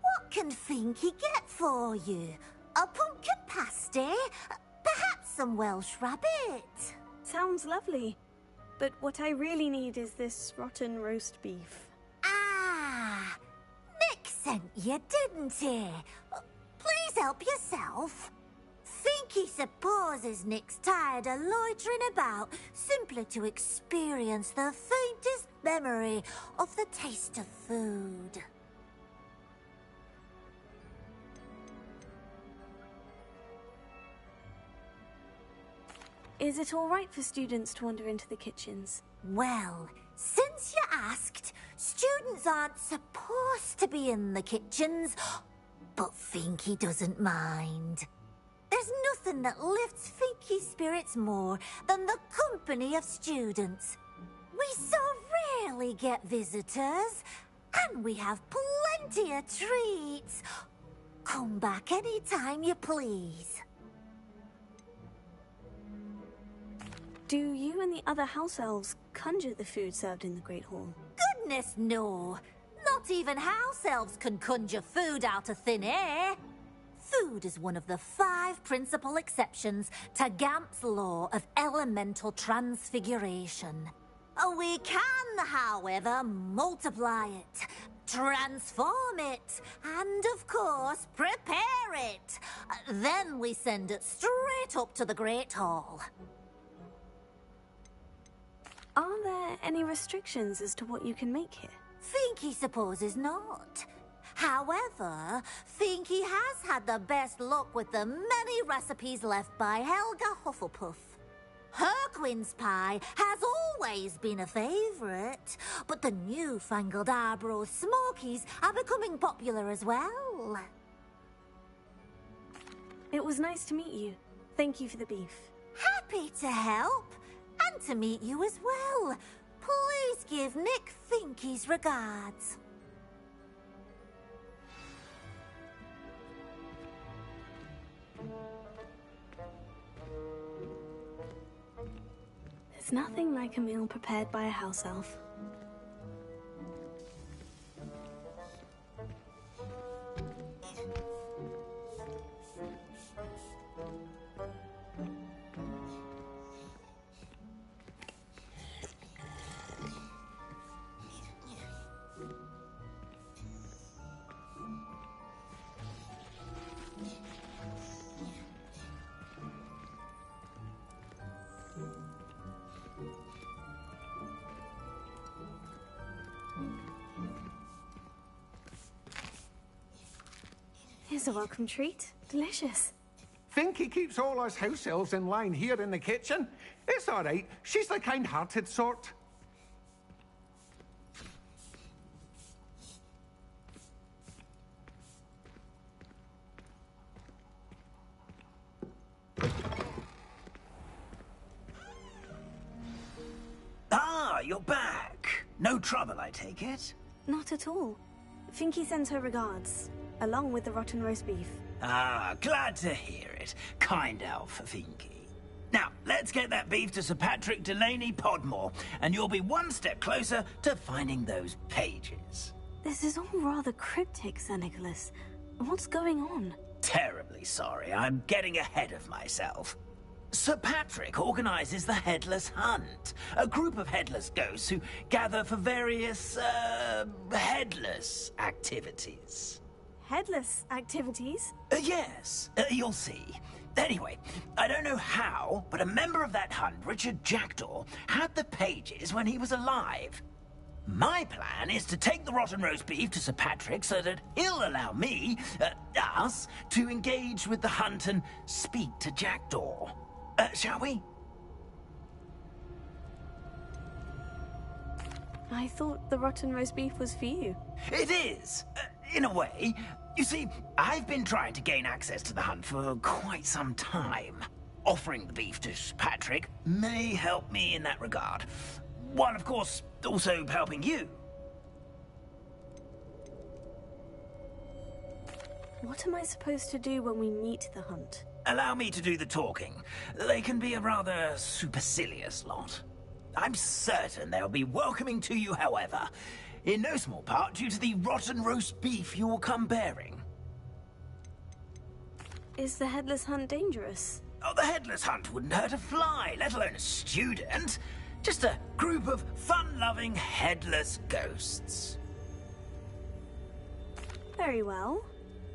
What can Finky get for you? A pumpkin pasty? Perhaps some Welsh rabbit? Sounds lovely. But what I really need is this rotten roast beef. Ah! Nick sent you, didn't he? Please help yourself. Finky supposes Nick's tired of loitering about simply to experience the faintest memory of the taste of food. Is it all right for students to wander into the kitchens? Well, since you asked, students aren't supposed to be in the kitchens, but Finky doesn't mind. There's nothing that lifts Finky's spirits more than the company of students. We so rarely get visitors, and we have plenty of treats. Come back any time you please. Do you and the other house elves conjure the food served in the Great Hall? Goodness, no. Not even house elves can conjure food out of thin air. Food is one of the 5 principal exceptions to Gamp's law of elemental transfiguration. We can, however, multiply it, transform it, and, of course, prepare it. Then we send it straight up to the Great Hall. Are there any restrictions as to what you can make here? Finky supposes not. However, Finky has had the best luck with the many recipes left by Helga Hufflepuff. Her quince pie has always been a favourite, but the newfangled Arbroath Smokies are becoming popular as well. It was nice to meet you. Thank you for the beef. Happy to help. And to meet you as well. Please give Nick Finky's regards. There's nothing like a meal prepared by a house elf. Here's a welcome treat. Delicious. Finky keeps all us house elves in line here in the kitchen. It's all right. She's the kind-hearted sort. Ah, you're back. No trouble, I take it? Not at all. Finky sends her regards, along with the rotten roast beef. Ah, glad to hear it. Kind elf, Finky. Now, let's get that beef to Sir Patrick Delaney Podmore, and you'll be one step closer to finding those pages. This is all rather cryptic, Sir Nicholas. What's going on? Terribly sorry, I'm getting ahead of myself. Sir Patrick organizes the Headless Hunt, a group of headless ghosts who gather for various, headless activities. Headless activities? Yes, you'll see. Anyway, I don't know how, but a member of that hunt, Richard Jackdaw, had the pages when he was alive. My plan is to take the rotten roast beef to Sir Patrick so that he'll allow me, us, to engage with the hunt and speak to Jackdaw. Shall we? I thought the rotten roast beef was for you. It is, in a way. You see, I've been trying to gain access to the hunt for quite some time. Offering the beef to Sir Patrick may help me in that regard. While, of course, also helping you. What am I supposed to do when we meet the hunt? Allow me to do the talking. They can be a rather supercilious lot. I'm certain they'll be welcoming to you, however, in no small part due to the rotten roast beef you'll come bearing. Is the Headless Hunt dangerous? Oh, the Headless Hunt wouldn't hurt a fly, let alone a student. Just a group of fun-loving headless ghosts. Very well.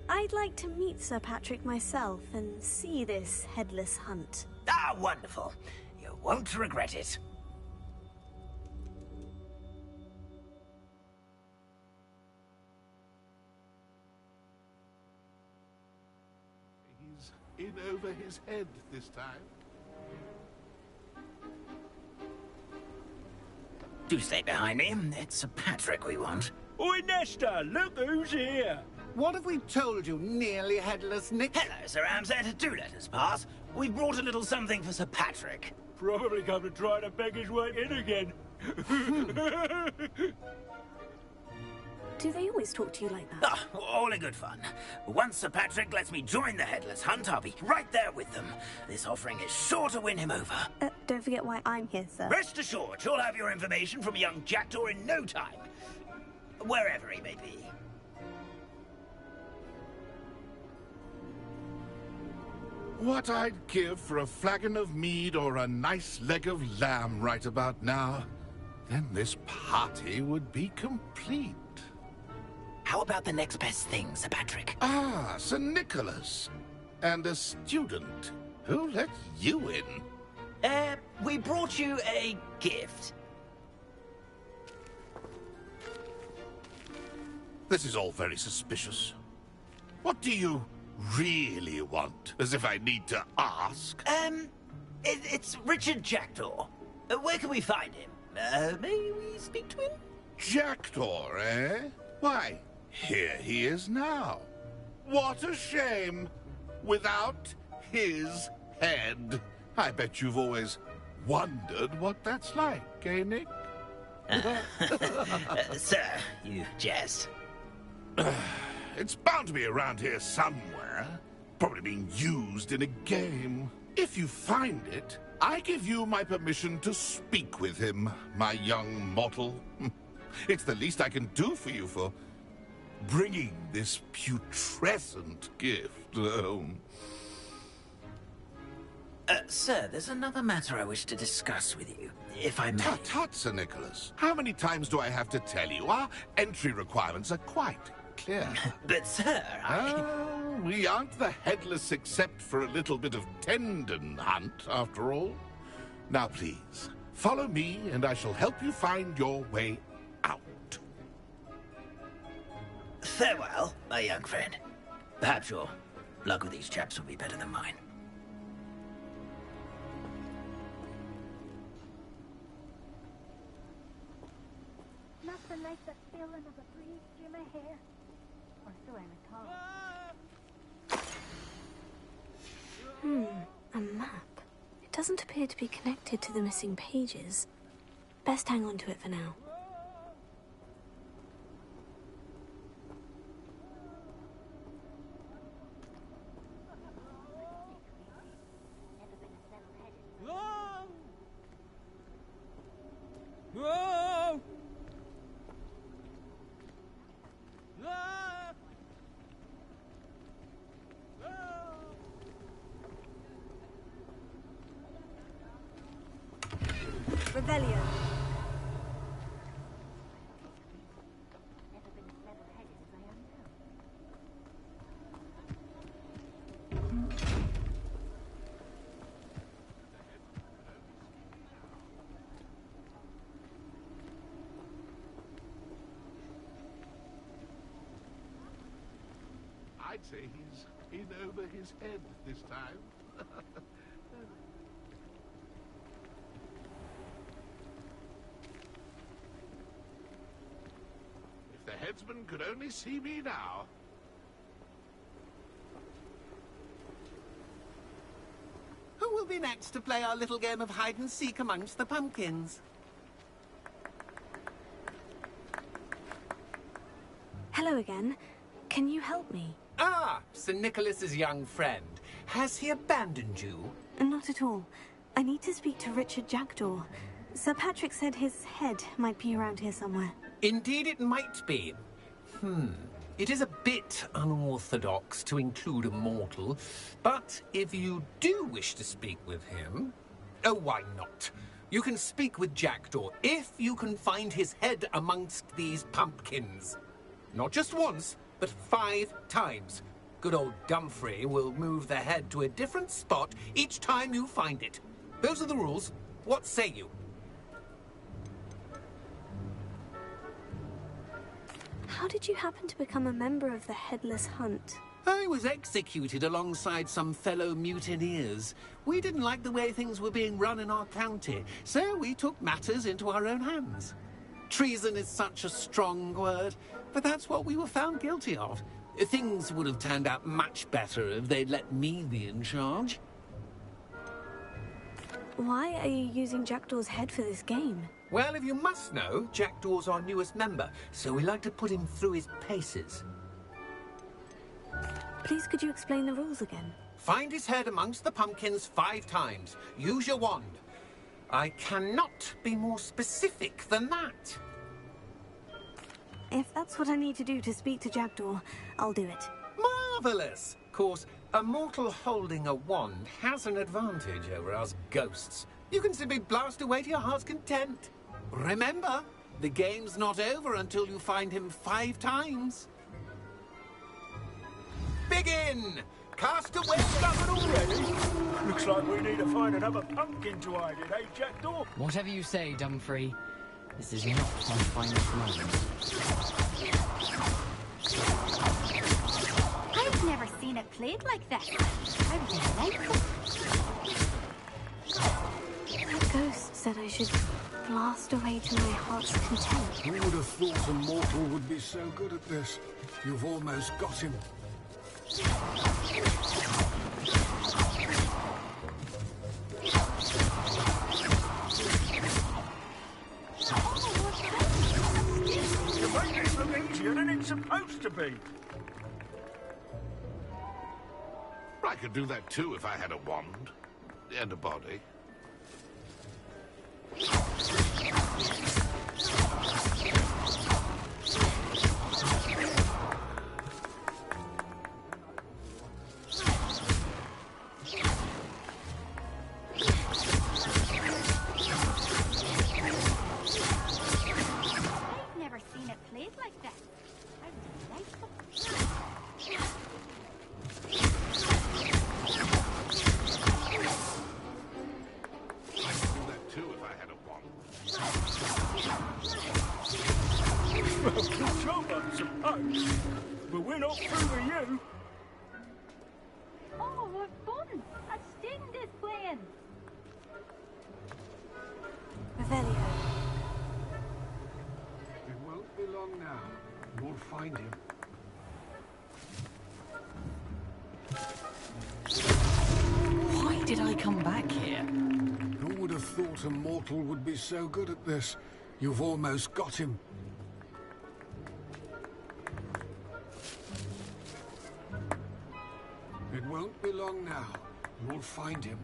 I'd like to meet Sir Patrick myself and see this Headless Hunt. Ah, wonderful. You won't regret it. He's in over his head this time. Do stay behind me. It's Sir Patrick we want. Oi, Nesta, look who's here. What have we told you, nearly headless Nick? Hello, Sir Ramsay. Do let us pass. We've brought a little something for Sir Patrick. Probably come to try to beg his way in again. Do they always talk to you like that? Ah, all in good fun. Once Sir Patrick lets me join the Headless Hunt, I'll be right there with them. This offering is sure to win him over. Don't forget why I'm here, sir. Rest assured, you'll have your information from young Jackdaw in no time. Wherever he may be. What I'd give for a flagon of mead or a nice leg of lamb right about now. Then this party would be complete. How about the next best thing, Sir Patrick? Ah, Sir Nicholas. And a student. Who let you in? We brought you a gift. This is all very suspicious. What do you really want? As if I need to ask. It's Richard Jackdaw. Where can we find him? May we speak to him? Jackdaw, eh? Why, here he is now. What a shame. Without his head. I bet you've always wondered what that's like, eh, Nick? Sir, you jest. It's bound to be around here somewhere. Probably being used in a game. If you find it, I give you my permission to speak with him, my young mortal. It's the least I can do for you for bringing this putrescent gift home. Sir, there's another matter I wish to discuss with you, if I may. Tut, tut, Sir Nicholas. How many times do I have to tell you? Our entry requirements are quite clear. But, sir, we aren't the headless except for a little bit of tendon hunt, after all. Now, please, follow me, and I shall help you find your way out. Farewell, my young friend. Perhaps your luck with these chaps will be better than mine. Nothing like the feeling of a breeze through my hair. Or so I'm told. A map. It doesn't appear to be connected to the missing pages. Best hang on to it for now. Whoa! Ah! Revelio. I'd say he's in over his head this time. If the headsman could only see me now. Who will be next to play our little game of hide-and-seek amongst the pumpkins? Hello again. Can you help me? Ah, Sir Nicholas's young friend. Has he abandoned you? Not at all. I need to speak to Richard Jackdaw. Sir Patrick said his head might be around here somewhere. Indeed it might be. It is a bit unorthodox to include a mortal, but if you do wish to speak with him... Oh, why not? You can speak with Jackdaw if you can find his head amongst these pumpkins. Not just once, but 5 times. Good old Dumfrey will move the head to a different spot each time you find it. Those are the rules. What say you? How did you happen to become a member of the Headless Hunt? I was executed alongside some fellow mutineers. We didn't like the way things were being run in our county, so we took matters into our own hands. Treason is such a strong word, but that's what we were found guilty of. Things would have turned out much better if they'd let me be in charge. Why are you using Jackdaw's head for this game? Well, if you must know, Jackdaw's our newest member, so we like to put him through his paces. Please, could you explain the rules again? Find his head amongst the pumpkins 5 times. Use your wand. I cannot be more specific than that. If that's what I need to do to speak to Jackdaw, I'll do it. Marvellous! Of course, a mortal holding a wand has an advantage over us ghosts. You can simply blast away to your heart's content. Remember, the game's not over until you find him 5 times. Begin! Cast away stuff already! Looks like we need to find another pumpkin to hide in, eh, Jackdaw? Whatever you say, Dumfrey. This is not my finest moment. I've never seen it played like this. I would delightful. The ghost said I should blast away to my heart's content. Who would have thought a mortal would be so good at this? You've almost got him. You make this look easier than it's supposed to be. I could do that too if I had a wand and a body. I've never seen it played like this. I would delightful. I could do that too if I had a wand. Well, good job, I suppose. But we're not through with you. Oh, what fun! A sting is playing. Revelio. It won't be long now. We'll find him. Why did I come back here? Who would have thought a mortal would be so good at this? You've almost got him. It won't be long now. We'll find him.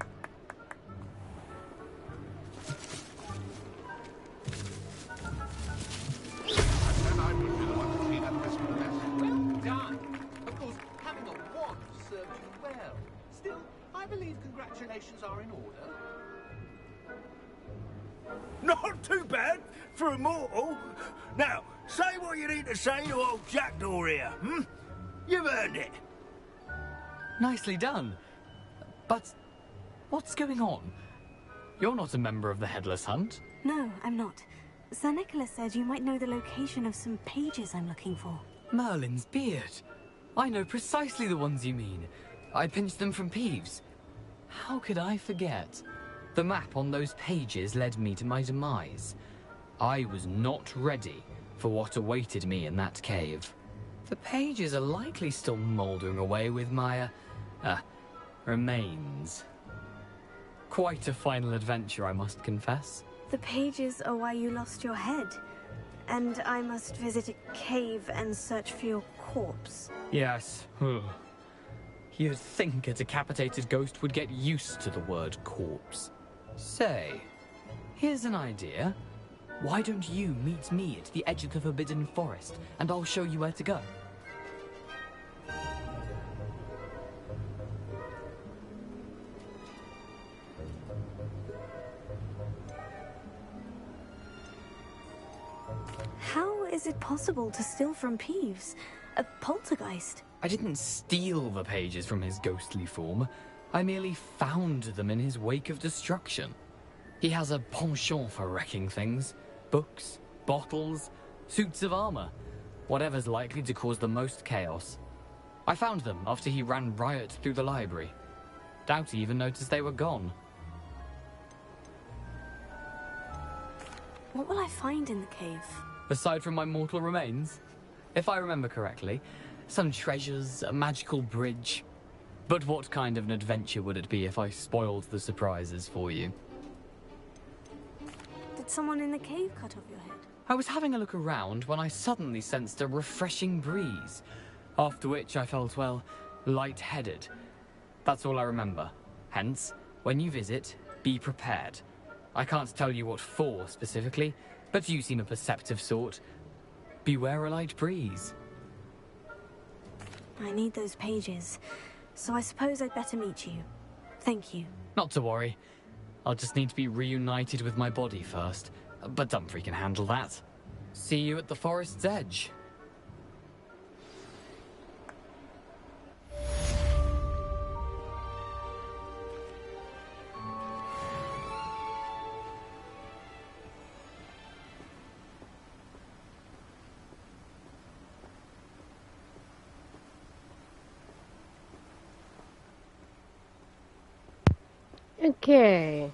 bad for a mortal. Now, say what you need to say to old Jackdaw here, hmm? You've earned it. Nicely done. But what's going on? You're not a member of the Headless Hunt. No, I'm not. Sir Nicholas said you might know the location of some pages I'm looking for. Merlin's beard. I know precisely the ones you mean. I pinched them from Peeves. How could I forget? The map on those pages led me to my demise. I was not ready for what awaited me in that cave. The pages are likely still mouldering away with my, remains. Quite a final adventure, I must confess. The pages are why you lost your head. And I must visit a cave and search for your corpse. Yes. You'd think a decapitated ghost would get used to the word corpse. Say, here's an idea. Why don't you meet me at the edge of the Forbidden Forest, and I'll show you where to go? How is it possible to steal from Peeves? A poltergeist? I didn't steal the pages from his ghostly form. I merely found them in his wake of destruction. He has a penchant for wrecking things. Books, bottles, suits of armor. Whatever's likely to cause the most chaos. I found them after he ran riot through the library. Doubt he even noticed they were gone. What will I find in the cave? Aside from my mortal remains? If I remember correctly, some treasures, a magical bridge. But what kind of an adventure would it be if I spoiled the surprises for you? Did someone in the cave cut off your head? I was having a look around when I suddenly sensed a refreshing breeze, after which I felt, well, lightheaded. That's all I remember. Hence, when you visit, be prepared. I can't tell you what for specifically, but you seem a perceptive sort. Beware a light breeze. I need those pages, so I suppose I'd better meet you. Thank you. Not to worry. I'll just need to be reunited with my body first, but Dumfries can handle that. See you at the forest's edge. Okay.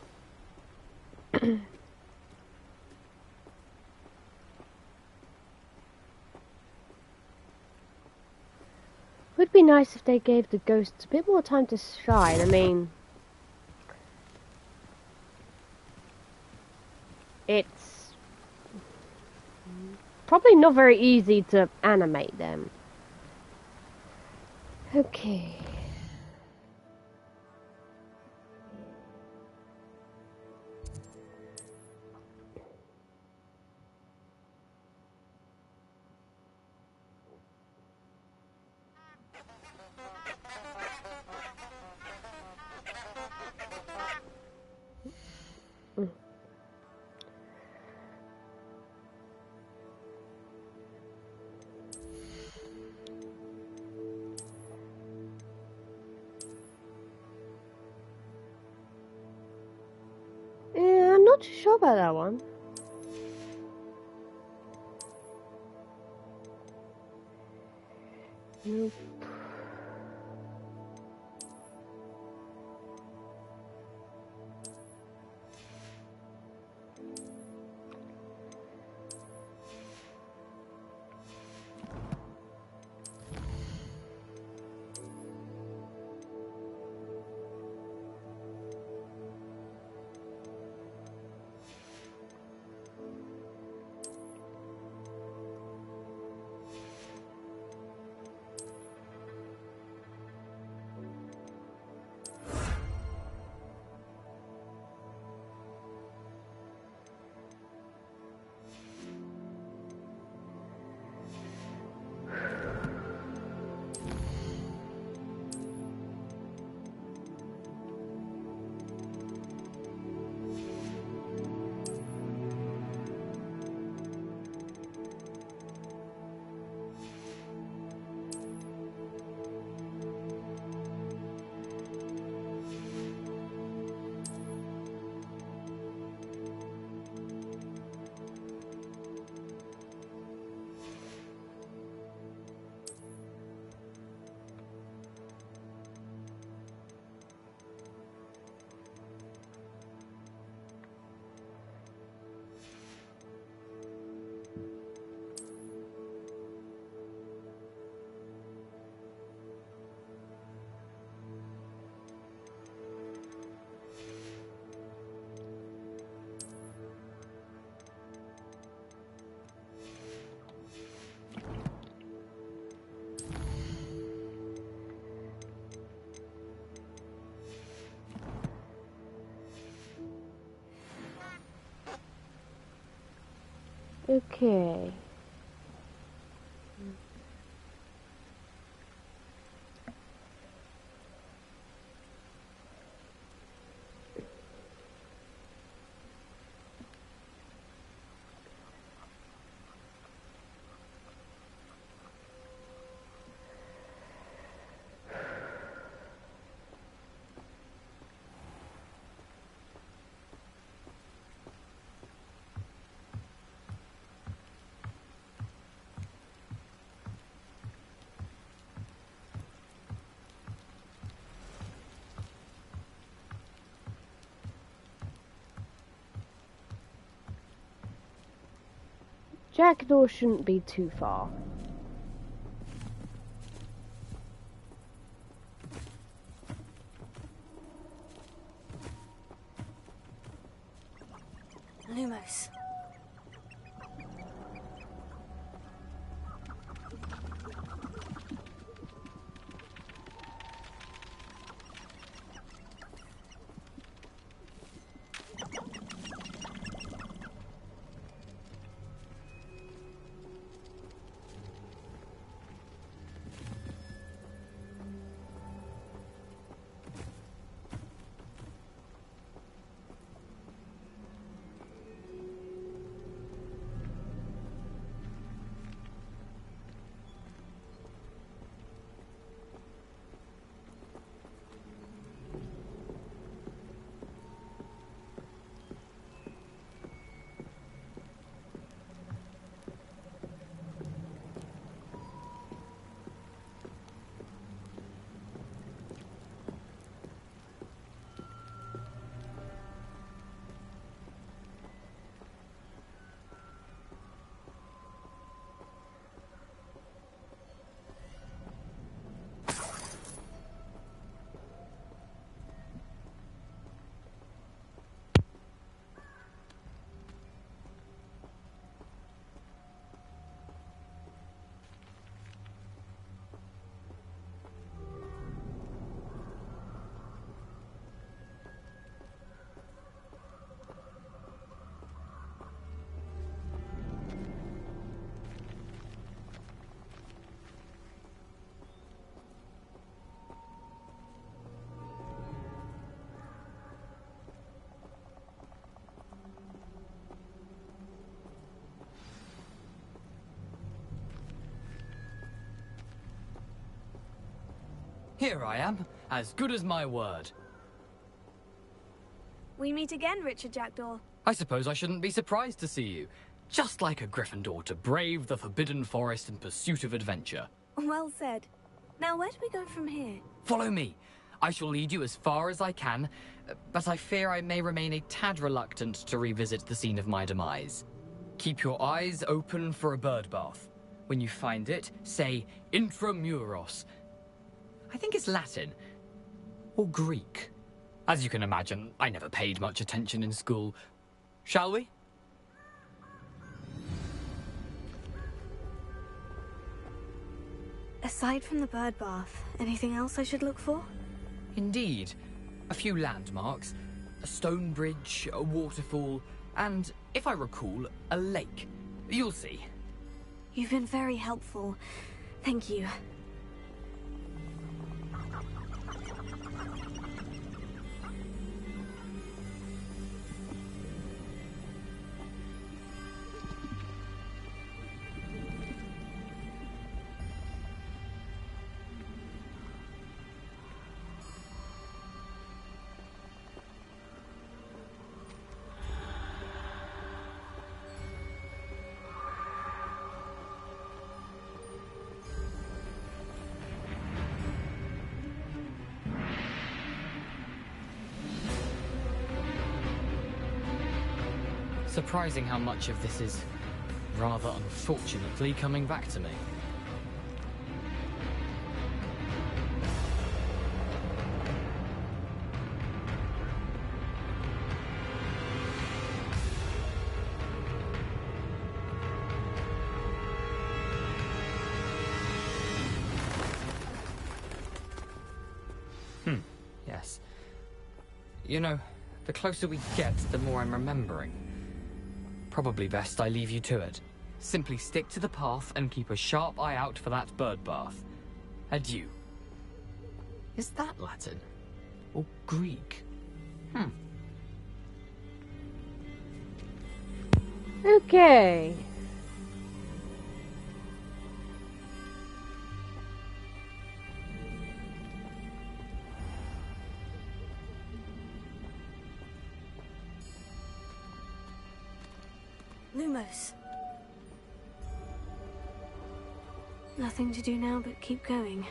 Would be nice if they gave the ghosts a bit more time to shine. I mean, it's probably not very easy to animate them. Okay. Yeah, I'm not too sure about that one. Nope. Okay. Jackdaw shouldn't be too far. Lumos. Here I am, as good as my word. We meet again, Richard Jackdaw. I suppose I shouldn't be surprised to see you. Just like a Gryffindor to brave the Forbidden Forest in pursuit of adventure. Well said. Now, where do we go from here? Follow me. I shall lead you as far as I can, but I fear I may remain a tad reluctant to revisit the scene of my demise. Keep your eyes open for a bird bath. When you find it, say intramuros. I think it's Latin. Or Greek. As you can imagine, I never paid much attention in school. Shall we? Aside from the bird bath, anything else I should look for? Indeed. A few landmarks. A stone bridge, a waterfall, and, if I recall, a lake. You'll see. You've been very helpful. Thank you. Surprising how much of this is, rather unfortunately, coming back to me. Yes. You know, the closer we get, the more I'm remembering. Probably best I leave you to it. Simply stick to the path and keep a sharp eye out for that bird bath. Adieu. Is that Latin? Or Greek? Okay. Lumos. Nothing to do now but keep going.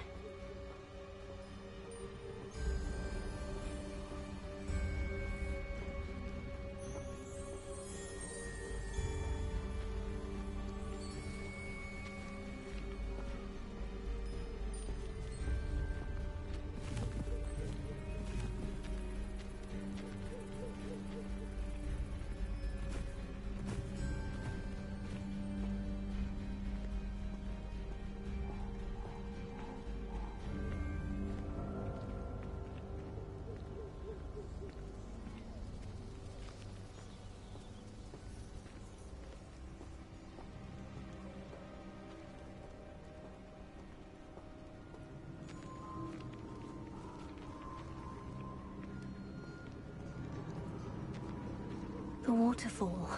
The waterfall.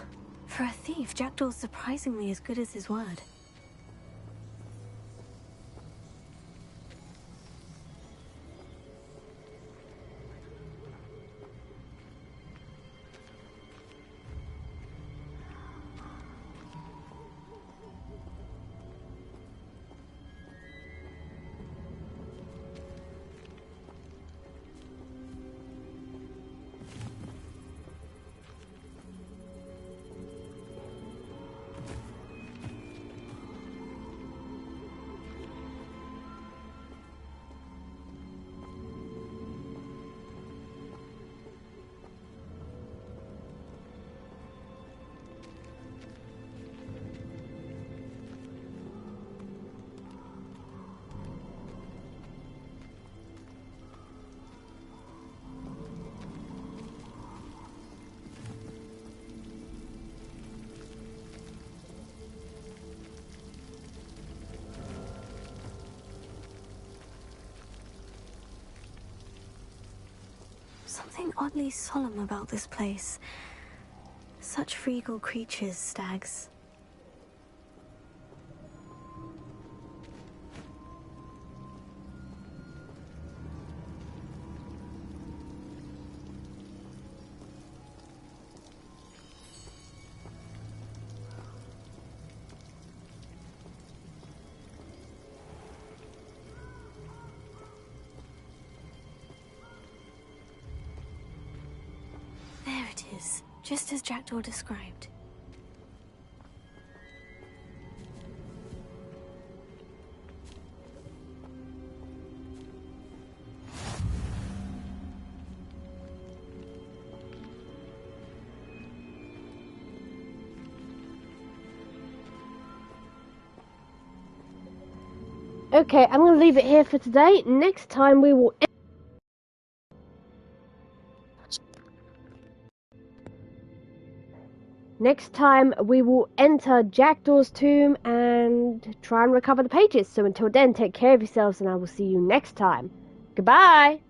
For a thief, Jackdaw's surprisingly as good as his word. Something oddly solemn about this place. Such regal creatures, stags. There it is, just as Jackdaw described. Okay, I'm going to leave it here for today. Next time we will... Next time we will enter Jackdaw's tomb and try and recover the pages. So until then, take care of yourselves and I will see you next time. Goodbye!